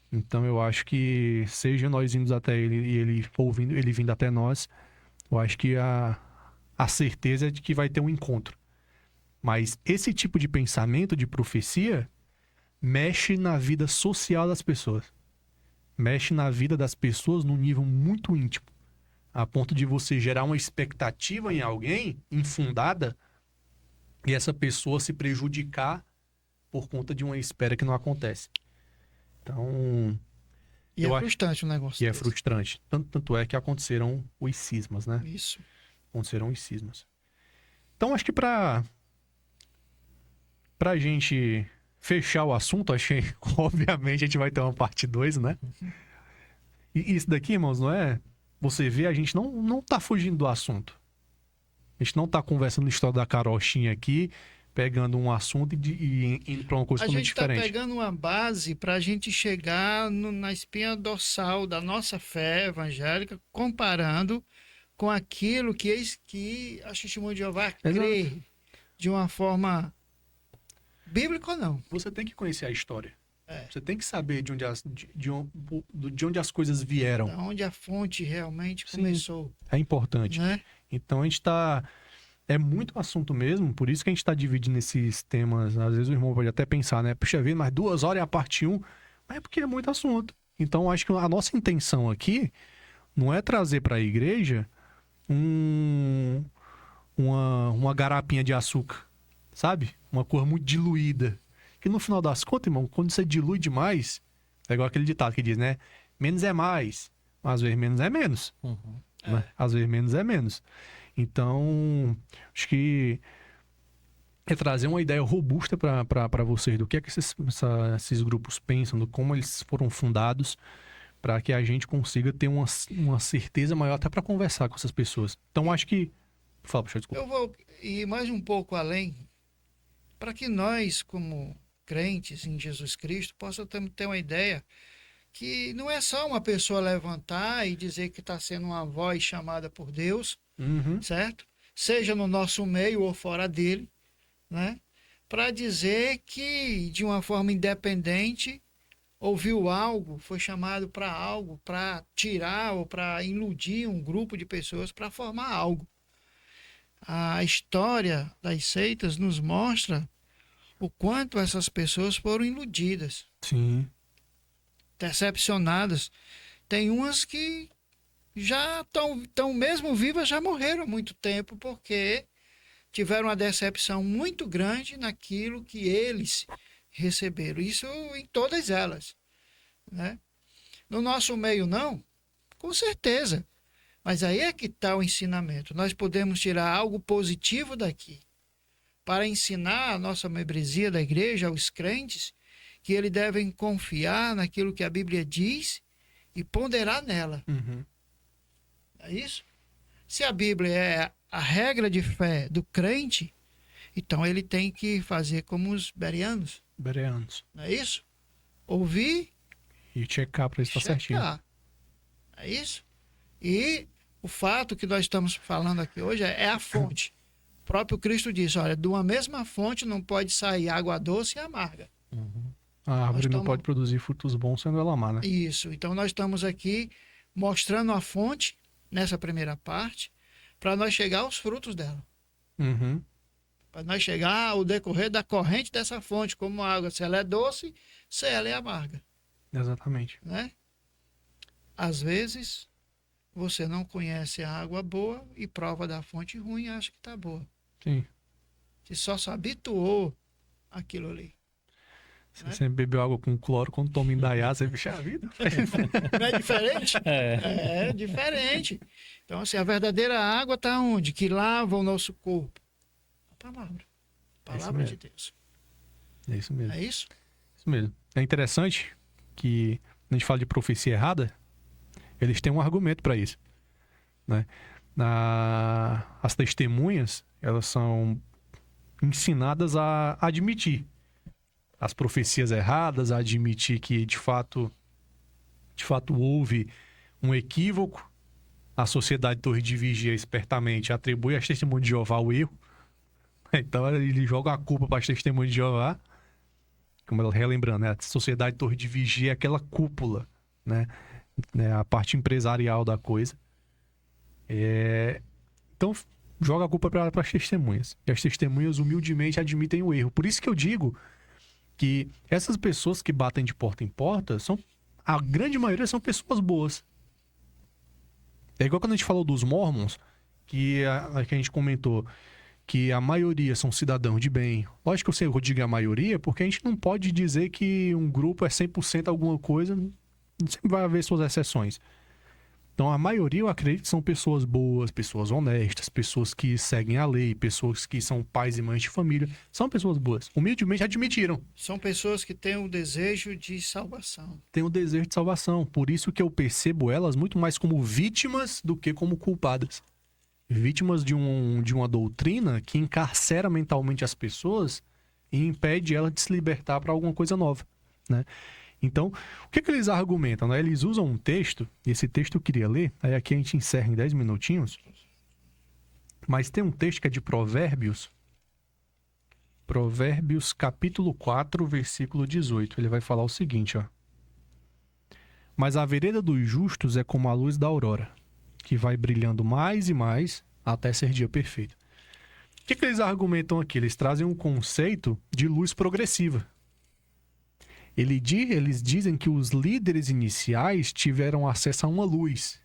Então eu acho que, seja nós indo até ele e ele vindo até nós, eu acho que a certeza é de que vai ter um encontro. Mas esse tipo de pensamento, de profecia, mexe na vida social das pessoas. Mexe na vida das pessoas num nível muito íntimo. A ponto de você gerar uma expectativa em alguém infundada e essa pessoa se prejudicar por conta de uma espera que não acontece. Então... E é frustrante o negócio. E é frustrante. Tanto é que aconteceram os cismas, né? Isso. Aconteceram os cismas. Então, acho que pra gente fechar o assunto, acho que, obviamente, a gente vai ter uma parte 2, né? E isso daqui, irmãos, não é... Você vê, a gente não tá fugindo do assunto. A gente não tá conversando na história da carochinha aqui, pegando um assunto e indo pra uma coisa totalmente diferente. A gente tá pegando uma base pra gente chegar na espinha dorsal da nossa fé evangélica, comparando com aquilo que a Testemunha de Jeová crê de uma forma bíblica ou não. Você tem que conhecer a história. Você tem que saber de onde as coisas vieram. Da onde a fonte realmente começou. É importante. Né? Então a gente tá... É muito assunto mesmo, por isso que a gente tá dividindo esses temas. Às vezes o irmão pode até pensar, né? Puxa vida, mas 2 horas é a parte 1. Mas é porque é muito assunto. Então acho que a nossa intenção aqui não é trazer para a igreja uma garapinha de açúcar, sabe? Uma cor muito diluída. Que no final das contas, irmão, quando você dilui demais, é igual aquele ditado que diz, né? Menos é mais. Às vezes menos é menos. Né? Às vezes menos é menos. Então, acho que é trazer uma ideia robusta para vocês do que é que esses grupos pensam, do como eles foram fundados, para que a gente consiga ter uma certeza maior até para conversar com essas pessoas. Então, acho que... Fala, puxa, desculpa. Eu vou ir mais um pouco além, para que nós, como crentes em Jesus Cristo, possamos ter uma ideia que não é só uma pessoa levantar e dizer que está sendo uma voz chamada por Deus, Uhum. certo? Seja no nosso meio ou fora dele, né? Para dizer que, de uma forma independente, ouviu algo, foi chamado para algo, para tirar ou para iludir um grupo de pessoas para formar algo. A história das seitas nos mostra o quanto essas pessoas foram iludidas, Sim. decepcionadas. Tem umas que já estão mesmo vivas, já morreram há muito tempo, porque tiveram uma decepção muito grande naquilo que eles receberam. Isso em todas elas, né? No nosso meio, não? Com certeza. Mas aí é que está o ensinamento. Nós podemos tirar algo positivo daqui para ensinar a nossa membresia da igreja, aos crentes, que eles devem confiar naquilo que a Bíblia diz e ponderar nela. Uhum. É isso? Se a Bíblia é a regra de fé do crente, então ele tem que fazer como os bereanos. Bereanos. Não é isso? Ouvir E checar para isso estar certinho. checar. É isso? E o fato que nós estamos falando aqui hoje é a fonte. O próprio Cristo disse, olha, de uma mesma fonte não pode sair água doce e amarga. Uhum. A árvore não estamos- pode produzir frutos bons sendo ela má, né? Isso. Então nós estamos aqui mostrando a fonte nessa primeira parte para nós chegar aos frutos dela. Uhum. Para nós chegar ao decorrer da corrente dessa fonte, como a água, se ela é doce, se ela é amarga, Exatamente. né? Às vezes, você não conhece a água boa e prova da fonte ruim e acha que está boa. Sim. Você só se habituou àquilo ali. Você Né? sempre bebeu água com cloro, quando toma indaiá, você bicha a vida. Não é diferente? É. É diferente. Então, assim, a verdadeira água está onde? Que lava o nosso corpo. A palavra. A palavra de mesmo. Deus. É isso mesmo. É isso? Isso mesmo. É interessante que a gente fala de profecia errada, eles têm um argumento para isso, né? As testemunhas, elas são ensinadas a admitir as profecias erradas, a admitir que de fato houve um equívoco. A sociedade Torre de Vigia espertamente atribui às testemunhas de Jeová o erro. Então ele joga a culpa para as testemunhas de Jeová. Como ela relembrando, né? A sociedade Torre de Vigia é aquela cúpula, né? A parte empresarial da coisa. Então joga a culpa para as testemunhas. E as testemunhas humildemente admitem o erro. Por isso que eu digo que essas pessoas que batem de porta em porta, a grande maioria são pessoas boas. É igual quando a gente falou dos Mormons, que a gente comentou que a maioria são cidadãos de bem. Lógico que eu digo a maioria, porque a gente não pode dizer que um grupo é 100% alguma coisa, sempre vai haver suas exceções. Então, a maioria, eu acredito que são pessoas boas, pessoas honestas, pessoas que seguem a lei, pessoas que são pais e mães de família. São pessoas boas. Humildemente admitiram. São pessoas que têm o desejo de salvação. Têm o desejo de salvação. Por isso que eu percebo elas muito mais como vítimas do que como culpadas. Vítimas de uma doutrina que encarcera mentalmente as pessoas e impede ela de se libertar para alguma coisa nova, né? Então, o que eles argumentam, né? Eles usam um texto, e esse texto eu queria ler, aí aqui a gente encerra em 10 minutinhos, mas tem um texto que é de Provérbios, capítulo 4, versículo 18. Ele vai falar o seguinte, ó. Mas a vereda dos justos é como a luz da aurora, que vai brilhando mais e mais até ser dia perfeito. O que eles argumentam aqui? Eles trazem um conceito de luz progressiva. Eles dizem que os líderes iniciais tiveram acesso a uma luz.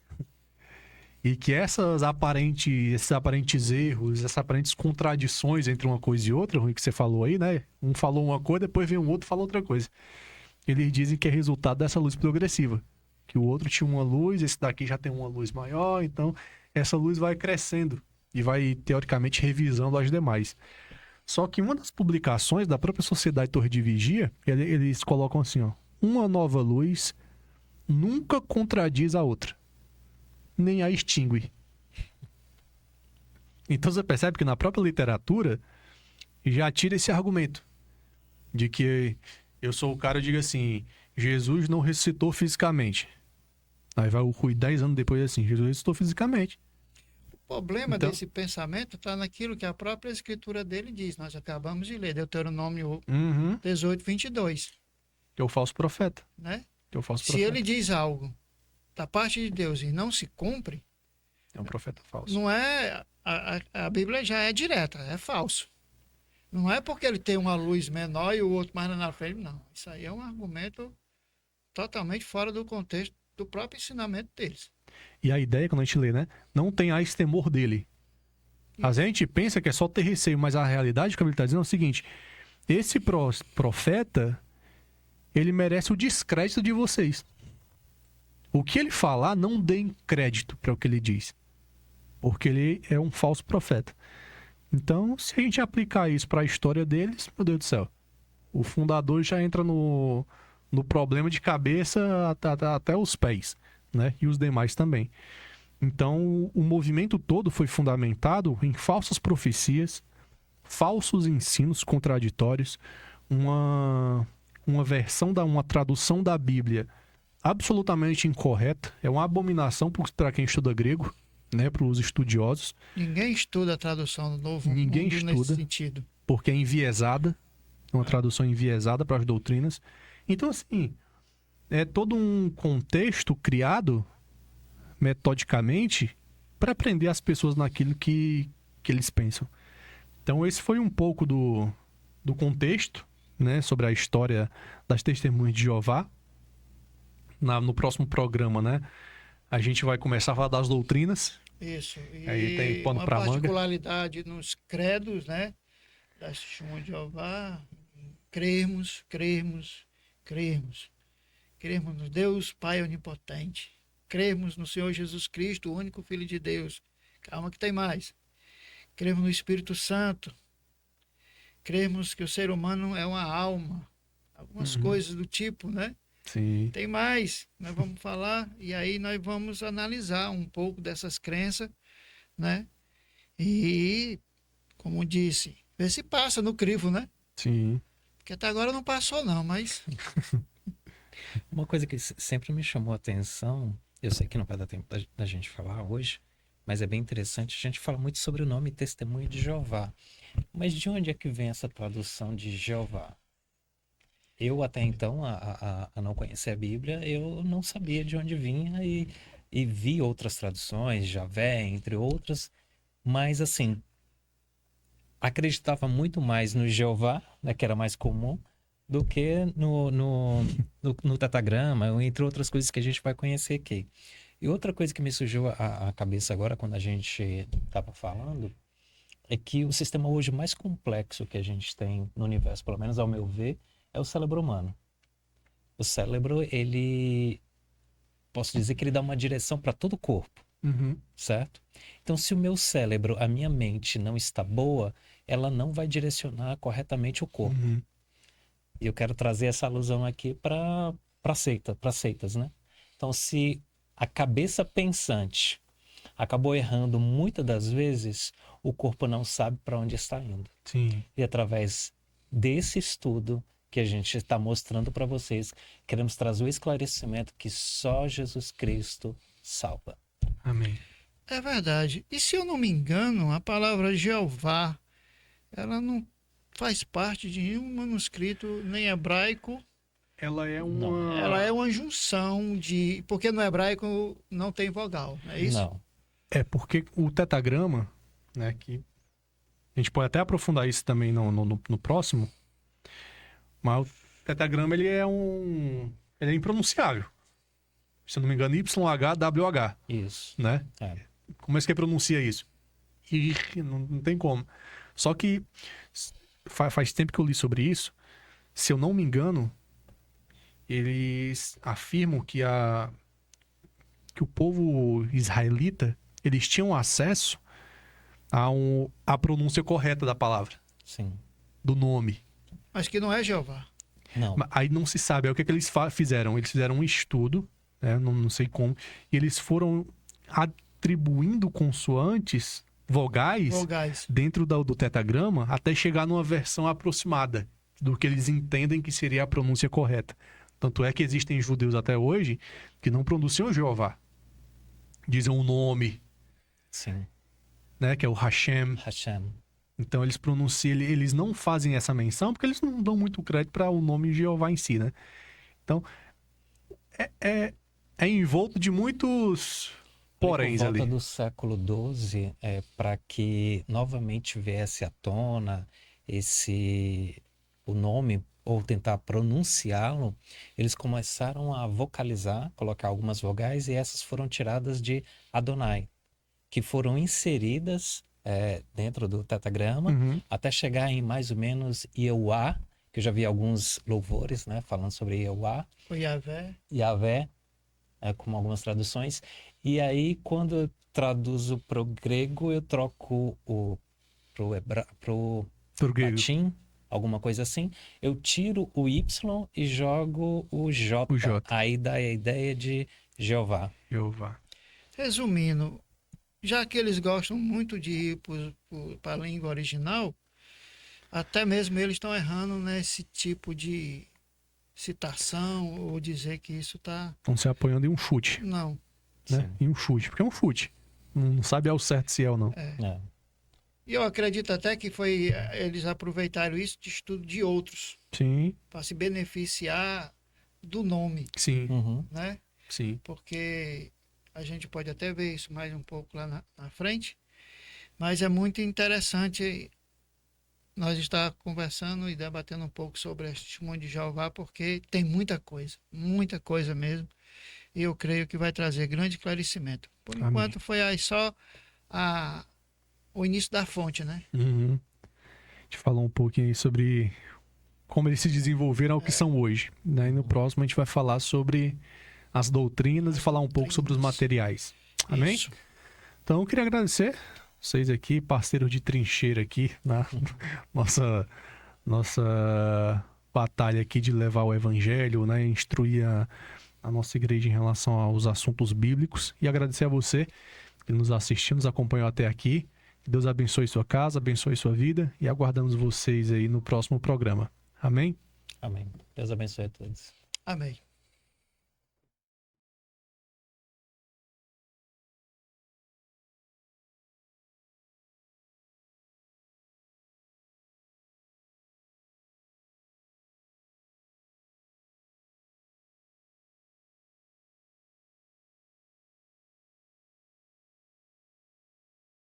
E que esses aparentes erros, essas aparentes contradições entre uma coisa e outra, o que você falou aí, né? Um falou uma coisa, depois vem um outro e fala outra coisa. Eles dizem que é resultado dessa luz progressiva. Que o outro tinha uma luz, esse daqui já tem uma luz maior, então essa luz vai crescendo e vai, teoricamente, revisando as demais. Só que uma das publicações da própria Sociedade Torre de Vigia, eles colocam assim, ó, uma nova luz nunca contradiz a outra, nem a extingue. Então você percebe que na própria literatura já tira esse argumento de que eu sou o cara e digo assim, Jesus não ressuscitou fisicamente. Aí vai o Rui 10 anos depois assim, Jesus ressuscitou fisicamente. O problema Então- desse pensamento está naquilo que a própria escritura dele diz. Nós acabamos de ler, Deuteronômio Uhum. 18, 22, Que é o falso profeta. né? Que é o falso Se profeta. ele diz algo da parte de Deus e não se cumpre, É um profeta falso. não é... A Bíblia já é direta, é falso. Não é porque ele tem uma luz menor e o outro mais na frente, não. Isso aí é um argumento totalmente fora do contexto do próprio ensinamento deles. E a ideia, quando a gente lê, né? Não tenhais temor dele. A gente pensa que é só ter receio, mas a realidade que a Bíblia está dizendo é o seguinte: esse profeta, ele merece o descrédito de vocês. O que ele falar, não deem crédito para o que ele diz. Porque ele é um falso profeta. Então, se a gente aplicar isso para a história deles, meu Deus do céu, o fundador já entra no problema de cabeça até os pés, né? E os demais também. Então, o movimento todo foi fundamentado em falsas profecias, falsos ensinos contraditórios, uma versão, uma tradução da Bíblia absolutamente incorreta. É uma abominação para quem estuda grego, né? Para os estudiosos, Ninguém estuda a tradução do Novo Ninguém Mundo estuda. nesse sentido. porque é enviesada, é uma tradução enviesada para as doutrinas. Então, assim, é todo um contexto criado metodicamente para prender as pessoas naquilo que eles pensam. Então, esse foi um pouco do contexto, né, sobre a história das testemunhas de Jeová. No próximo programa, né, a gente vai começar a falar das doutrinas. Isso. E Aí tem pano uma pra manga. particularidade nos credos, né? Das testemunhas de Jeová, crermos no Deus Pai Onipotente. Crermos no Senhor Jesus Cristo, o único Filho de Deus. Calma que tem mais. Crermos no Espírito Santo. Crermos que o ser humano é uma alma. Algumas coisas do tipo, né? Sim. Tem mais, nós vamos falar e aí nós vamos analisar um pouco dessas crenças, né? E, como disse, ver se passa no crivo, né? Sim. Porque até agora não passou não, mas Uma coisa que sempre me chamou a atenção, eu sei que não vai dar tempo da gente falar hoje, mas é bem interessante. A gente fala muito sobre o nome Testemunho de Jeová. Mas de onde é que vem essa tradução de Jeová? Eu até então, a não conhecer a Bíblia, eu não sabia de onde vinha e vi outras traduções, Javé, entre outras, mas assim, acreditava muito mais no Jeová, né, que era mais comum, do que no Tetagrama, entre outras coisas que a gente vai conhecer aqui. E outra coisa que me surgiu à cabeça agora, quando a gente estava falando, é que o sistema hoje mais complexo que a gente tem no universo, pelo menos ao meu ver, é o cérebro humano. O cérebro, posso dizer que ele dá uma direção para todo o corpo, Uhum. certo? Então, se o meu cérebro, a minha mente não está boa, ela não vai direcionar corretamente o corpo. Uhum. E eu quero trazer essa alusão aqui para seitas, né? Então, se a cabeça pensante acabou errando muitas das vezes, o corpo não sabe para onde está indo. Sim. E através desse estudo que a gente está mostrando para vocês, queremos trazer o esclarecimento que só Jesus Cristo salva. Amém. é verdade. E se eu não me engano, a palavra Jeová, ela não faz parte de nenhum manuscrito, nem hebraico. Ela é Não, Ela é uma junção de... Porque no hebraico não tem vogal, não é isso? Não. É porque o tetagrama, né, que a gente pode até aprofundar isso também no próximo, mas o tetagrama ele é impronunciável. Se eu não me engano, YHWH, Isso. né? É. Como é que pronuncia isso? Não tem como. Só que faz tempo que eu li sobre isso. Se eu não me engano, eles afirmam que o povo israelita, eles tinham acesso à pronúncia correta da palavra, Sim. do nome. Mas que não é Jeová. Não. Aí não se sabe. Aí o que eles fizeram? Eles fizeram um estudo, né? Não sei como. E eles foram atribuindo consoantes, vogais, Vogais. dentro do tetagrama, até chegar numa versão aproximada do que eles entendem que seria a pronúncia correta. Tanto é que existem judeus até hoje que não pronunciam Jeová. Dizem um nome, Sim. né? Que é o Hashem. Hashem. Então eles pronunciam, eles não fazem essa menção porque eles não dão muito crédito para o nome Jeová em si, né? Então é envolto de muitos poréns Por volta ali. do século XII, para que novamente viesse à tona o nome, ou tentar pronunciá-lo, eles começaram a vocalizar, colocar algumas vogais, e essas foram tiradas de Adonai, que foram inseridas dentro do tetagrama, Uhum. até chegar em mais ou menos Yeuá, que eu já vi alguns louvores, né, falando sobre Yeuá, O Yahvé. Yahvé, como algumas traduções. E aí, quando eu traduzo para o grego, eu troco pro Turguego. latim, alguma coisa assim. Eu tiro o Y e jogo o J. O J. Aí dá a ideia de Jeová. Jeová. Resumindo, já que eles gostam muito de ir para a língua original, até mesmo eles estão errando nesse tipo de citação ou dizer que isso está... Estão se apoiando em um chute, Não. né? Sim. Em um chute, porque é um chute. Não sabe ao certo se é ou não. É. E eu acredito até que eles aproveitaram isso de estudo de outros, Sim, para se beneficiar do nome, sim, Uhum. né? sim. Porque a gente pode até ver isso mais um pouco lá na frente, mas é muito interessante nós estar conversando e debatendo um pouco sobre o testemunho de Jeová, porque tem muita coisa mesmo, e eu creio que vai trazer grande esclarecimento. Por Amém. enquanto foi aí só o início da fonte, né? Uhum. A gente falou um pouquinho aí sobre como eles se desenvolveram ao que são hoje, né? E no próximo a gente vai falar sobre as doutrinas e falar um pouco sobre os doutrinas. materiais. Amém? Isso. Então eu queria agradecer vocês aqui, parceiros de trincheira aqui na nossa batalha aqui de levar o evangelho, né? Instruir a nossa igreja em relação aos assuntos bíblicos. E agradecer a você que nos assistiu, nos acompanhou até aqui. Que Deus abençoe sua casa, abençoe sua vida e aguardamos vocês aí no próximo programa. Amém? Amém. Deus abençoe a todos. Amém.